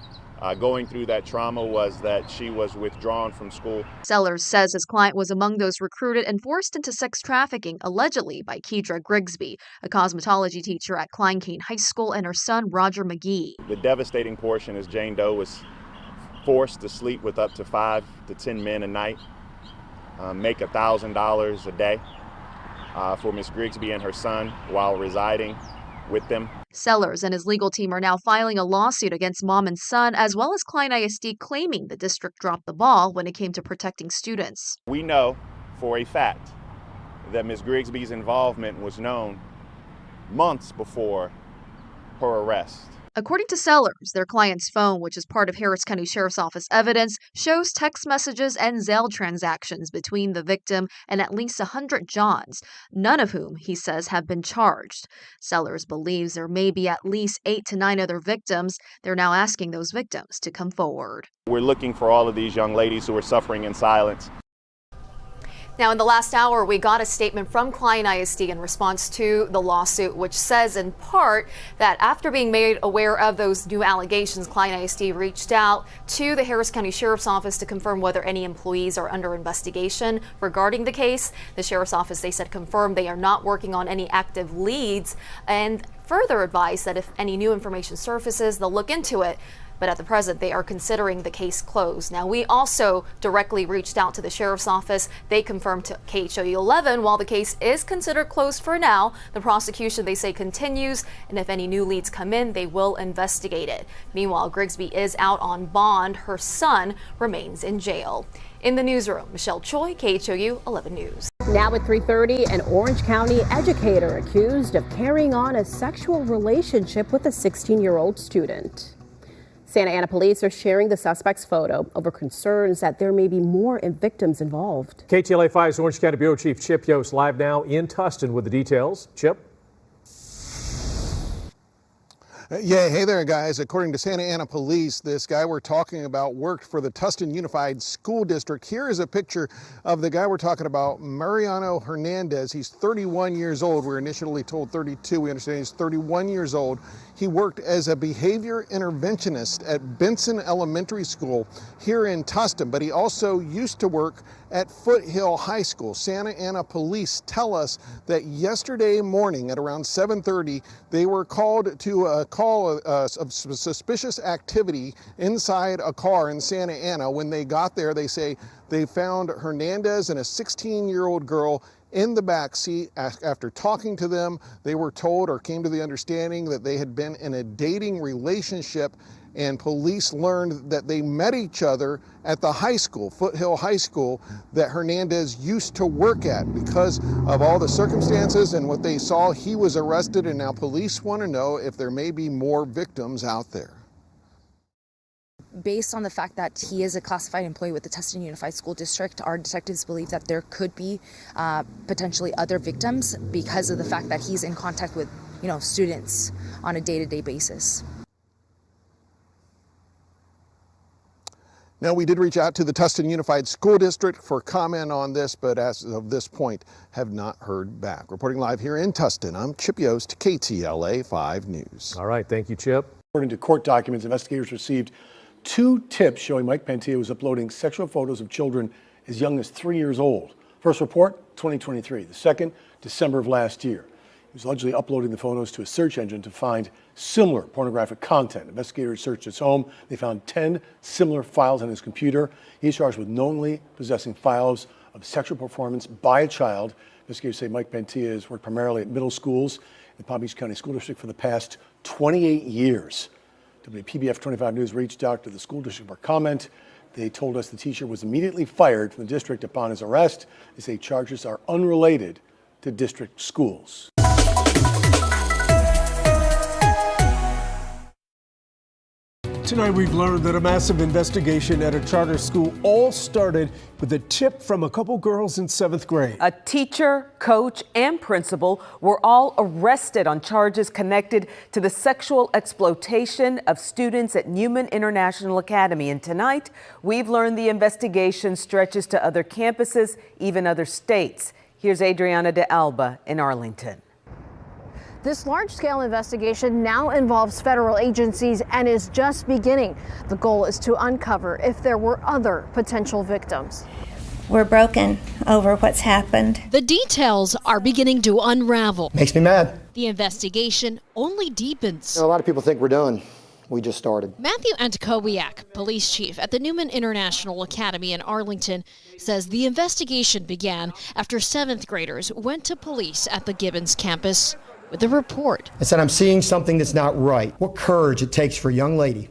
going through that trauma was that she was withdrawn from school. Sellers says his client was among those recruited and forced into sex trafficking, allegedly by Kedra Grigsby, a cosmetology teacher at Klein Cain High School, and her son, Roger McGee. The devastating portion is Jane Doe was forced to sleep with up to 5 to 10 men a night, make $1,000 a day for Ms. Grigsby and her son while residing with them. Sellers and his legal team are now filing a lawsuit against mom and son, as well as Klein ISD claiming the district dropped the ball when it came to protecting students. We know for a fact that Ms. Grigsby's involvement was known months before her arrest. According to Sellers, their client's phone, which is part of Harris County Sheriff's Office evidence, shows text messages and Zelle transactions between the victim and at least 100 Johns, none of whom, he says, have been charged. Sellers believes there may be at least 8 to 9 other victims. They're now asking those victims to come forward. We're looking for all of these young ladies who are suffering in silence. Now, in the last hour, we got a statement from Klein ISD in response to the lawsuit, which says in part that after being made aware of those new allegations, Klein ISD reached out to the Harris County Sheriff's Office to confirm whether any employees are under investigation regarding the case. The Sheriff's Office, they said, confirmed they are not working on any active leads and further advised that if any new information surfaces, they'll look into it. But at the present, they are considering the case closed. Now, we also directly reached out to the Sheriff's Office. They confirmed to KHOU 11, while the case is considered closed for now, the prosecution, they say, continues, and if any new leads come in, they will investigate it. Meanwhile, Grigsby is out on bond. Her son remains in jail. In the newsroom, Michelle Choi, KHOU 11 News. Now at 3:30, an Orange County educator accused of carrying on a sexual relationship with a 16-year-old student. Santa Ana police are sharing the suspect's photo over concerns that there may be more victims involved. KTLA 5's Orange County Bureau Chief Chip Yost live now in Tustin with the details. Chip? Yeah, hey there, guys. According to Santa Ana police, this guy we're talking about worked for the Tustin Unified School District. Here is a picture of the guy we're talking about, Mariano Hernandez. He's 31 years old. We were initially told 32. We understand he's 31 years old. He worked as a behavior interventionist at Benson Elementary School here in Tustin, but he also used to work at Foothill High School. Santa Ana police tell us that yesterday morning at around 7:30, they were called to a call of suspicious activity inside a car in Santa Ana. When they got there, they say they found Hernandez and a 16-year-old girl in the back seat. After talking to them, they were told or came to the understanding that they had been in a dating relationship, and police learned that they met each other at the high school, Foothill High School, that Hernandez used to work at. Because of all the circumstances and what they saw, he was arrested, and now police want to know if there may be more victims out there. Based on the fact that he is a classified employee with the Tustin Unified School District, our detectives believe that there could be potentially other victims because of the fact that he's in contact with, students on a day-to-day basis. Now, we did reach out to the Tustin Unified School District for comment on this, but as of this point, have not heard back. Reporting live here in Tustin, I'm Chip Yost, KTLA 5 News. All right, thank you, Chip. According to court documents, investigators received 2 tips showing Mike Pentia was uploading sexual photos of children as young as 3 years old. First report, 2023. The second, December of last year. He was allegedly uploading the photos to a search engine to find similar pornographic content. Investigators searched his home. They found 10 similar files on his computer. He's charged with knowingly possessing files of sexual performance by a child. Investigators say Mike Pentia has worked primarily at middle schools the Palm Beach County School District for the past 28 years. WPBF 25 News reached out to the school district for comment. They told us the teacher was immediately fired from the district upon his arrest. They say charges are unrelated to district schools. Tonight we've learned that a massive investigation at a charter school all started with a tip from a couple girls in 7th grade. A teacher, coach, and principal were all arrested on charges connected to the sexual exploitation of students at Newman International Academy. And tonight we've learned the investigation stretches to other campuses, even other states. Here's Adriana de Alba in Arlington. This large-scale investigation now involves federal agencies and is just beginning. The goal is to uncover if there were other potential victims. We're broken over what's happened. The details are beginning to unravel. Makes me mad. The investigation only deepens. A lot of people think we're done. We just started. Matthew Antkowiak, police chief at the Newman International Academy in Arlington, says the investigation began after 7th graders went to police at the Gibbons campus with a report. I said, I'm seeing something that's not right. What courage it takes for a young lady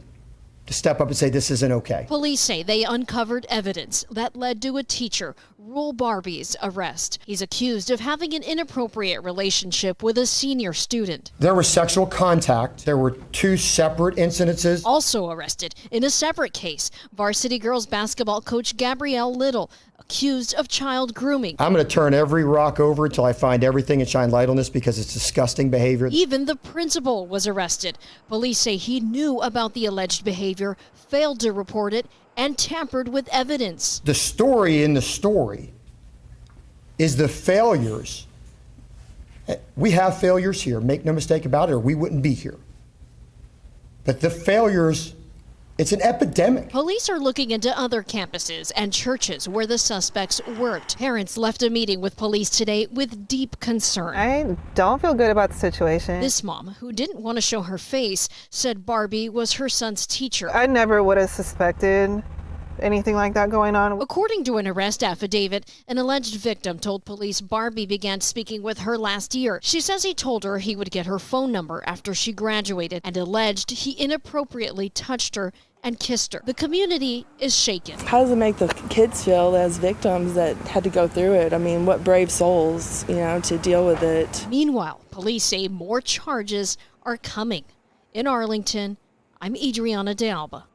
to step up and say this isn't okay. Police say they uncovered evidence that led to a teacher, Rule Barbie's, arrest. He's accused of having an inappropriate relationship with a senior student. There was sexual contact. There were 2 separate incidences. Also arrested in a separate case, varsity girls basketball coach Gabrielle Little, accused of child grooming. I'm going to turn every rock over until I find everything and shine light on this because it's disgusting behavior. Even the principal was arrested. Police say he knew about the alleged behavior, failed to report it, and tampered with evidence. The story in the story is the failures. We have failures here, make no mistake about it, or we wouldn't be here. But the failures, it's an epidemic. Police are looking into other campuses and churches where the suspects worked. Parents left a meeting with police today with deep concern. I don't feel good about the situation. This mom, who didn't want to show her face, said Barbie was her son's teacher. I never would have suspected anything like that going on. According to an arrest affidavit, an alleged victim told police Barbie began speaking with her last year. She says he told her he would get her phone number after she graduated and alleged he inappropriately touched her and kissed her. The community is shaken. How does it make the kids feel as victims that had to go through it? I mean, what brave souls, to deal with it. Meanwhile, police say more charges are coming. In Arlington, I'm Adriana de Alba.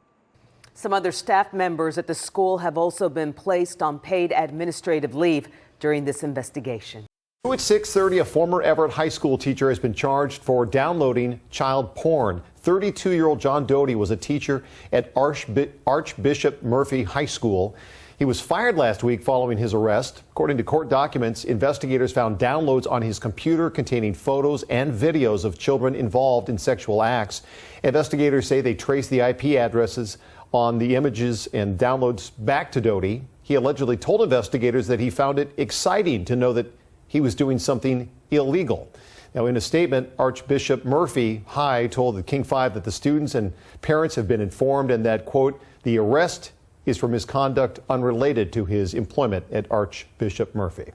Some other staff members at the school have also been placed on paid administrative leave during this investigation. At 6:30, a former Everett High School teacher has been charged for downloading child porn. 32-year-old John Doty was a teacher at Archbishop Murphy High School. He was fired last week following his arrest. According to court documents, investigators found downloads on his computer containing photos and videos of children involved in sexual acts. Investigators say they traced the IP addresses on the images and downloads back to Doty. He allegedly told investigators that he found it exciting to know that he was doing something illegal. Now, in a statement, Archbishop Murphy High told the King 5 that the students and parents have been informed and that, quote, the arrest is for misconduct unrelated to his employment at Archbishop Murphy.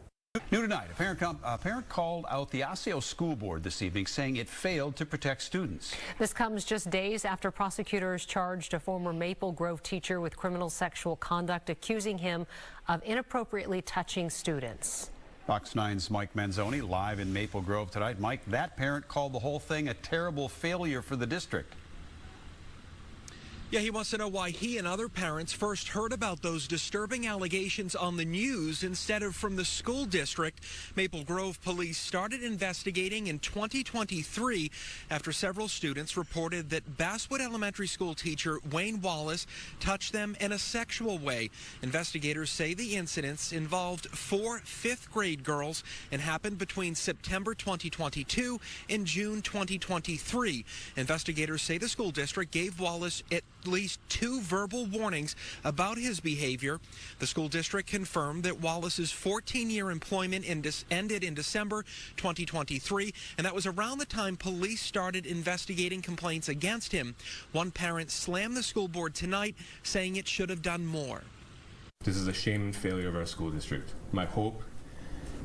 New tonight, a parent called out the Osseo School Board this evening, saying it failed to protect students. This comes just days after prosecutors charged a former Maple Grove teacher with criminal sexual conduct, accusing him of inappropriately touching students. Fox 9's Mike Manzoni live in Maple Grove tonight. Mike, that parent called the whole thing a terrible failure for the district. Yeah, he wants to know why he and other parents first heard about those disturbing allegations on the news instead of from the school district. Maple Grove police started investigating in 2023 after several students reported that Basswood Elementary School teacher Wayne Wallace touched them in a sexual way. Investigators say the incidents involved 4 5th grade girls and happened between September 2022 and June 2023. Investigators say the school district gave Wallace at least 2 verbal warnings about his behavior. The school district confirmed that Wallace's 14-year employment ended in December 2023, and that was around the time police started investigating complaints against him. One parent slammed the school board tonight, saying it should have done more. This is a shame and failure of our school district. My hope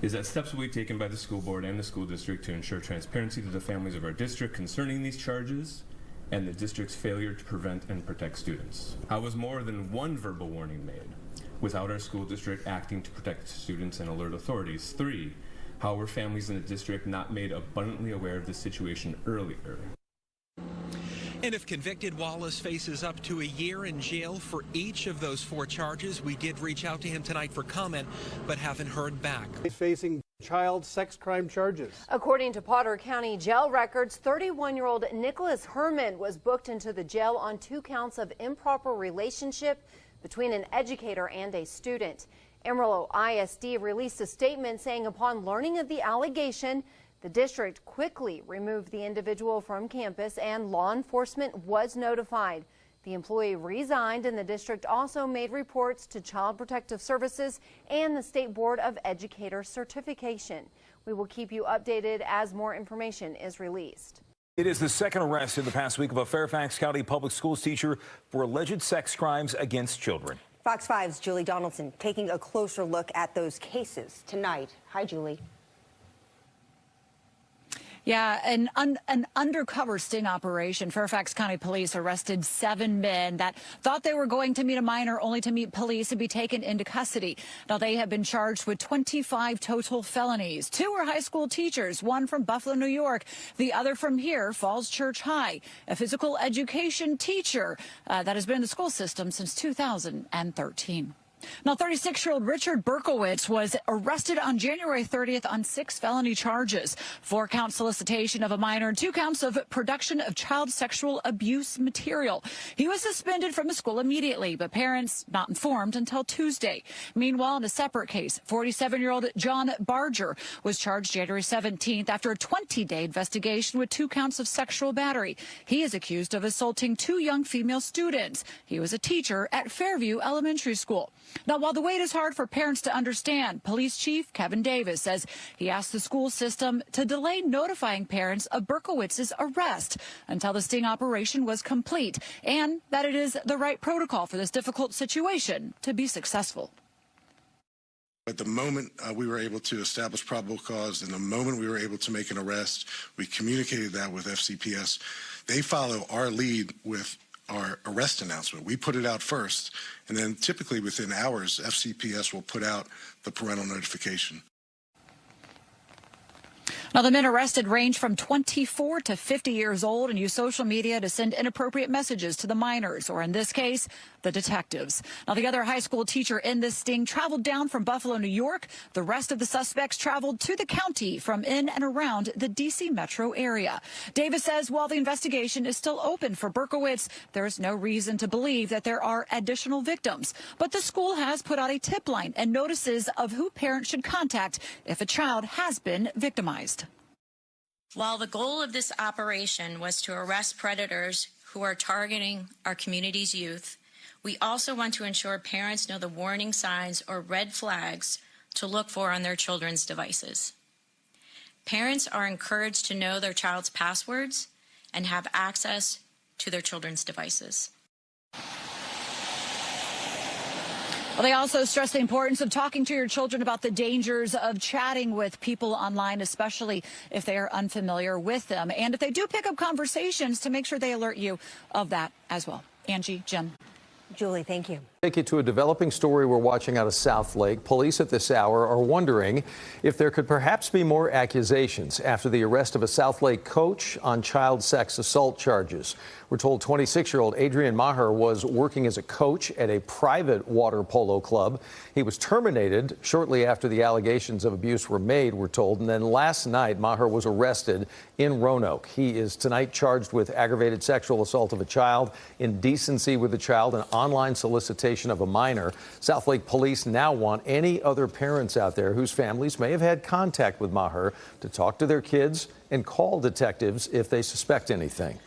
is that steps will be taken by the school board and the school district to ensure transparency to the families of our district concerning these charges and the district's failure to prevent and protect students. How was more than one verbal warning made without our school district acting to protect students and alert authorities? 3, how were families in the district not made abundantly aware of the situation earlier? And if convicted, Wallace faces up to a year in jail for each of those 4 charges. We did reach out to him tonight for comment, but haven't heard back. He's facing child sex crime charges. According to Potter County jail records, 31-year-old Nicholas Herman was booked into the jail on 2 counts of improper relationship between an educator and a student. Amarillo ISD released a statement saying upon learning of the allegation, the district quickly removed the individual from campus and law enforcement was notified. The employee resigned and the district also made reports to Child Protective Services and the State Board of Educator Certification. We will keep you updated as more information is released. It is the second arrest in the past week of a Fairfax County public schools teacher for alleged sex crimes against children. Fox 5's Julie Donaldson taking a closer look at those cases tonight. Hi, Julie. Yeah, an undercover sting operation. Fairfax County Police arrested 7 men that thought they were going to meet a minor only to meet police and be taken into custody. Now, they have been charged with 25 total felonies. 2 were high school teachers, one from Buffalo, New York, the other from here, Falls Church High, a physical education teacher that has been in the school system since 2013. Now, 36-year-old Richard Berkowitz was arrested on January 30th on 6 felony charges, 4-count solicitation of a minor and 2 counts of production of child sexual abuse material. He was suspended from the school immediately, but parents not informed until Tuesday. Meanwhile, in a separate case, 47-year-old John Barger was charged January 17th after a 20-day investigation with 2 counts of sexual battery. He is accused of assaulting 2 young female students. He was a teacher at Fairview Elementary School. Now, while the wait is hard for parents to understand, Police Chief Kevin Davis says he asked the school system to delay notifying parents of Berkowitz's arrest until the sting operation was complete, and that it is the right protocol for this difficult situation to be successful. At the moment we were able to establish probable cause, and the moment we were able to make an arrest, we communicated that with FCPS. They follow our lead with our arrest announcement. We put it out first, and then typically within hours, FCPS will put out the parental notification. Now, the men arrested range from 24 to 50 years old and use social media to send inappropriate messages to the minors, or in this case, the detectives. Now, the other high school teacher in this sting traveled down from Buffalo, New York. The rest of the suspects traveled to the county from in and around the D.C. metro area. Davis says while the investigation is still open for Berkowitz, there is no reason to believe that there are additional victims. But the school has put out a tip line and notices of who parents should contact if a child has been victimized. While the goal of this operation was to arrest predators who are targeting our community's youth, we also want to ensure parents know the warning signs or red flags to look for on their children's devices. Parents are encouraged to know their child's passwords and have access to their children's devices. Well, they also stress the importance of talking to your children about the dangers of chatting with people online, especially if they are unfamiliar with them. And if they do pick up conversations, to make sure they alert you of that as well. Angie, Jim. Julie, thank you. Take you to a developing story we're watching out of South Lake. Police at this hour are wondering if there could perhaps be more accusations after the arrest of a South Lake coach on child sex assault charges. We're told 26-year-old Adrian Maher was working as a coach at a private water polo club. He was terminated shortly after the allegations of abuse were made, we're told. And then last night, Maher was arrested in Roanoke. He is tonight charged with aggravated sexual assault of a child, indecency with a child, and online solicitation of a minor. South Lake police now want any other parents out there whose families may have had contact with Maher to talk to their kids and call detectives if they suspect anything.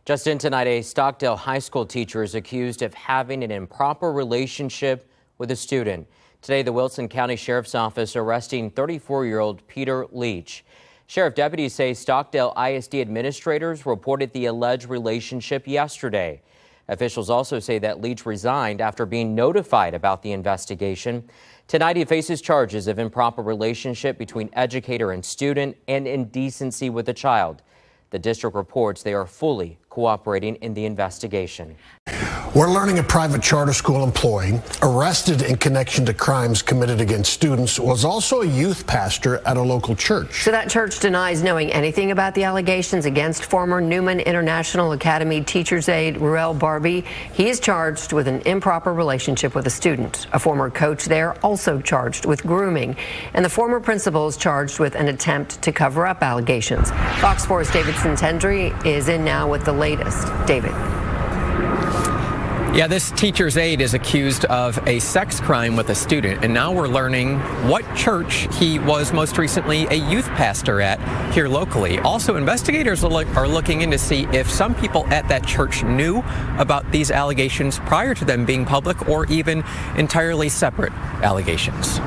Just in tonight, a Stockdale High School teacher is accused of having an improper relationship with a student. Today, the Wilson County Sheriff's Office arresting 34-year-old Peter Leach. Sheriff deputies say Stockdale ISD administrators reported the alleged relationship yesterday. Officials also say that Leach resigned after being notified about the investigation. Tonight, he faces charges of improper relationship between educator and student and indecency with a child. The district reports they are fully cooperating in the investigation. We're learning a private charter school employee arrested in connection to crimes committed against students was also a youth pastor at a local church. So that church denies knowing anything about the allegations against former Newman International Academy teacher's aide Ruel Barbie. He is charged with an improper relationship with a student. A former coach there also charged with grooming. And the former principal is charged with an attempt to cover up allegations. Fox 4's David Sintendry is in now with the latest. David. Yeah, this teacher's aide is accused of a sex crime with a student, and now we're learning what church he was most recently a youth pastor at here locally. Also, investigators are looking in to see if some people at that church knew about these allegations prior to them being public, or even entirely separate allegations.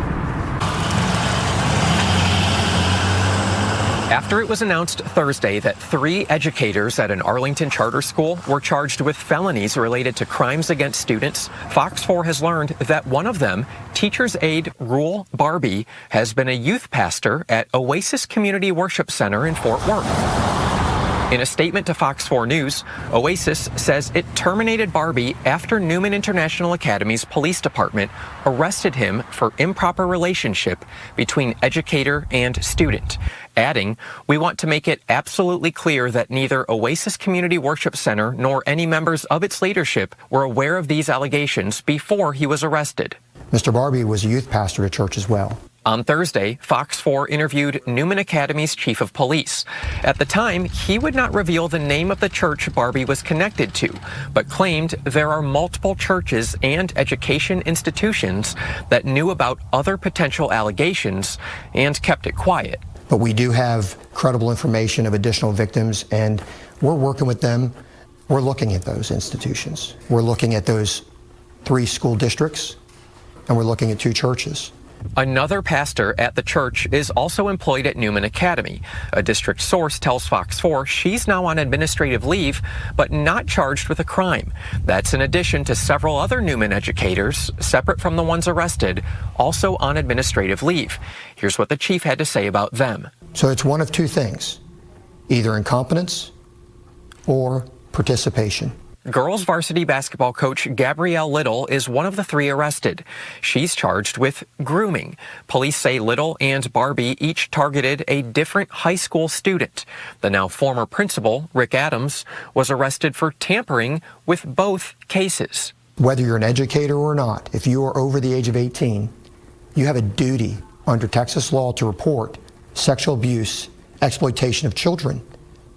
After it was announced Thursday that 3 educators at an Arlington charter school were charged with felonies related to crimes against students, Fox 4 has learned that one of them, teacher's aide Ruel Barbie, has been a youth pastor at Oasis Community Worship Center in Fort Worth. In a statement to Fox 4 News, Oasis says it terminated Barbie after Newman International Academy's police department arrested him for improper relationship between educator and student, adding, "We want to make it absolutely clear that neither Oasis Community Worship Center nor any members of its leadership were aware of these allegations before he was arrested." Mr. Barbie was a youth pastor at church as well. On Thursday, Fox 4 interviewed Newman Academy's chief of police. At the time, he would not reveal the name of the church Barbie was connected to, but claimed there are multiple churches and education institutions that knew about other potential allegations and kept it quiet. But we do have credible information of additional victims, and we're working with them. We're looking at those institutions. We're looking at those 3 school districts, and we're looking at 2 churches. Another pastor at the church is also employed at Newman Academy. A district source tells Fox 4 she's now on administrative leave, but not charged with a crime. That's in addition to several other Newman educators, separate from the ones arrested, also on administrative leave. Here's what the chief had to say about them. So it's one of 2 things, either incompetence or participation. Girls varsity basketball coach Gabrielle Little is one of the 3 arrested. She's charged with grooming. Police say Little and Barbie each targeted a different high school student. The now former principal, Rick Adams, was arrested for tampering with both cases. Whether you're an educator or not, if you are over the age of 18, you have a duty under Texas law to report sexual abuse, exploitation of children.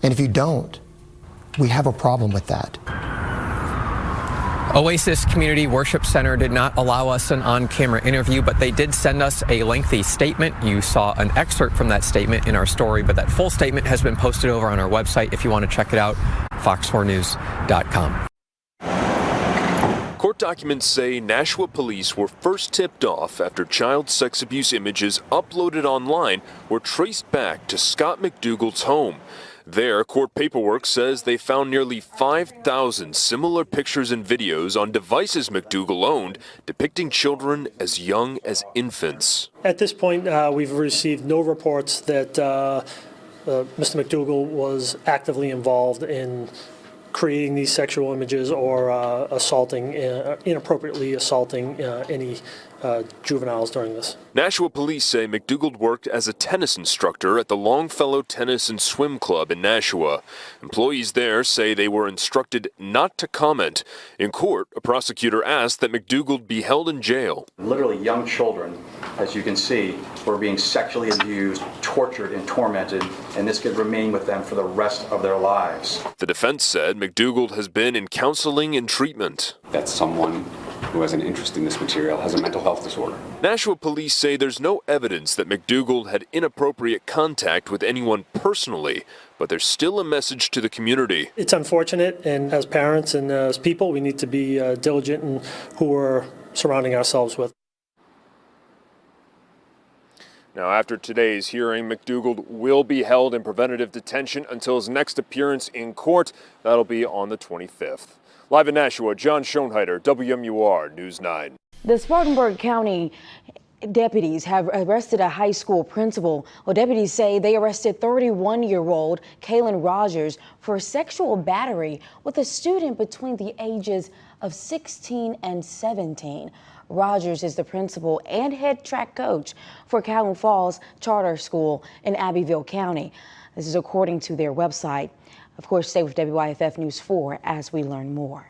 And if you don't, we have a problem with that. Oasis Community Worship Center did not allow us an on-camera interview, but they did send us a lengthy statement. You saw an excerpt from that statement in our story, but that full statement has been posted over on our website if you want to check it out, fox4news.com. Court documents say Nashua police were first tipped off after child sex abuse images uploaded online were traced back to Scott McDougal's home. There, court paperwork says they found nearly 5,000 similar pictures and videos on devices McDougal owned depicting children as young as infants. At this point, we've received no reports that Mr. McDougal was actively involved in creating these sexual images or inappropriately assaulting any juveniles during this. Nashua police say McDougal worked as a tennis instructor at the Longfellow Tennis and Swim Club in Nashua. Employees there say they were instructed not to comment. In court, a prosecutor asked that McDougal be held in jail. Literally young children, as you can see, were being sexually abused, tortured, and tormented, and this could remain with them for the rest of their lives. The defense said McDougal has been in counseling and treatment. That's someone who has an interest in this material, has a mental health disorder. Nashua police say there's no evidence that McDougal had inappropriate contact with anyone personally, but there's still a message to the community. It's unfortunate, and as parents and as people, we need to be diligent in who we're surrounding ourselves with. Now, after today's hearing, McDougal will be held in preventative detention until his next appearance in court. That'll be on the 25th. Live in Nashua, John Schoenheider, WMUR News 9. The Spartanburg County deputies have arrested a high school principal. Well, deputies say they arrested 31-year-old Kaylin Rogers for sexual battery with a student between the ages of 16 and 17. Rogers is the principal and head track coach for Calhoun Falls Charter School in Abbeville County. This is according to their website. Of course, stay with WYFF News 4 as we learn more.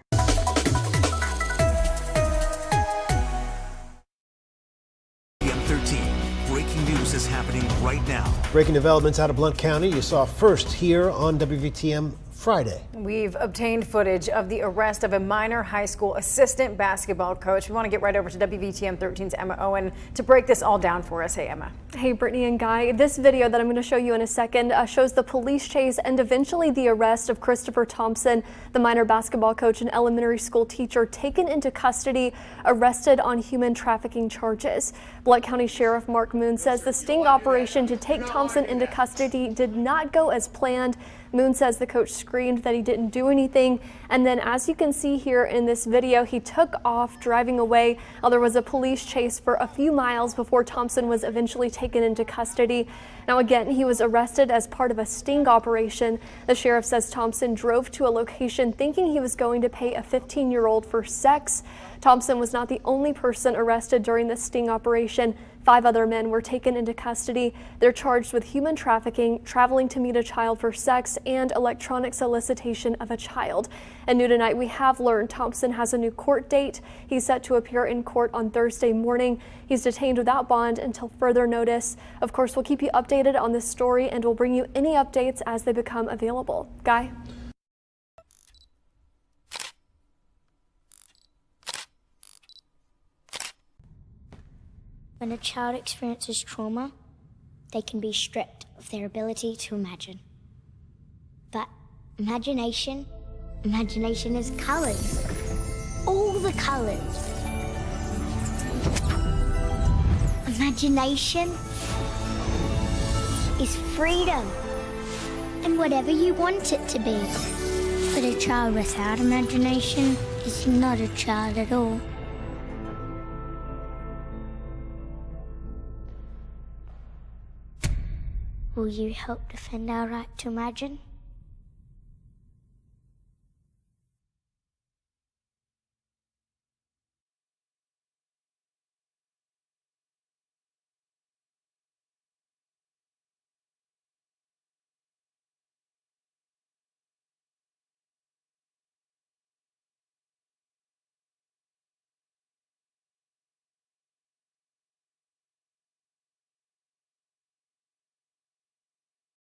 Breaking news is happening right now. Breaking developments out of Blount County. You saw first here on WVTM Friday. We've obtained footage of the arrest of a minor high school assistant basketball coach. We want to get right over to WVTM 13's Emma Owen to break this all down for us. Hey, Emma. Hey, Brittany and Guy. This video that I'm going to show you in a second shows the police chase and eventually the arrest of Christopher Thompson, the minor basketball coach and elementary school teacher, taken into custody, arrested on human trafficking charges. Blount County Sheriff Mark Moon says the sting operation to take Thompson into custody did not go as planned. Moon says the coach screamed that he didn't do anything, and then as you can see here in this video, he took off driving away. There was a police chase for a few miles before Thompson was eventually taken into custody. Now again, he was arrested as part of a sting operation. The sheriff says Thompson drove to a location thinking he was going to pay a 15-year-old for sex. Thompson was not the only person arrested during the sting operation. 5 other men were taken into custody. They're charged with human trafficking, traveling to meet a child for sex, and electronic solicitation of a child. And new tonight, we have learned Thompson has a new court date. He's set to appear in court on Thursday morning. He's detained without bond until further notice. Of course, we'll keep you updated on this story, and we'll bring you any updates as they become available. Guy? When a child experiences trauma, they can be stripped of their ability to imagine. But imagination is colors. All the colors. Imagination is freedom. And whatever you want it to be. But a child without imagination is not a child at all. Will you help defend our right to imagine?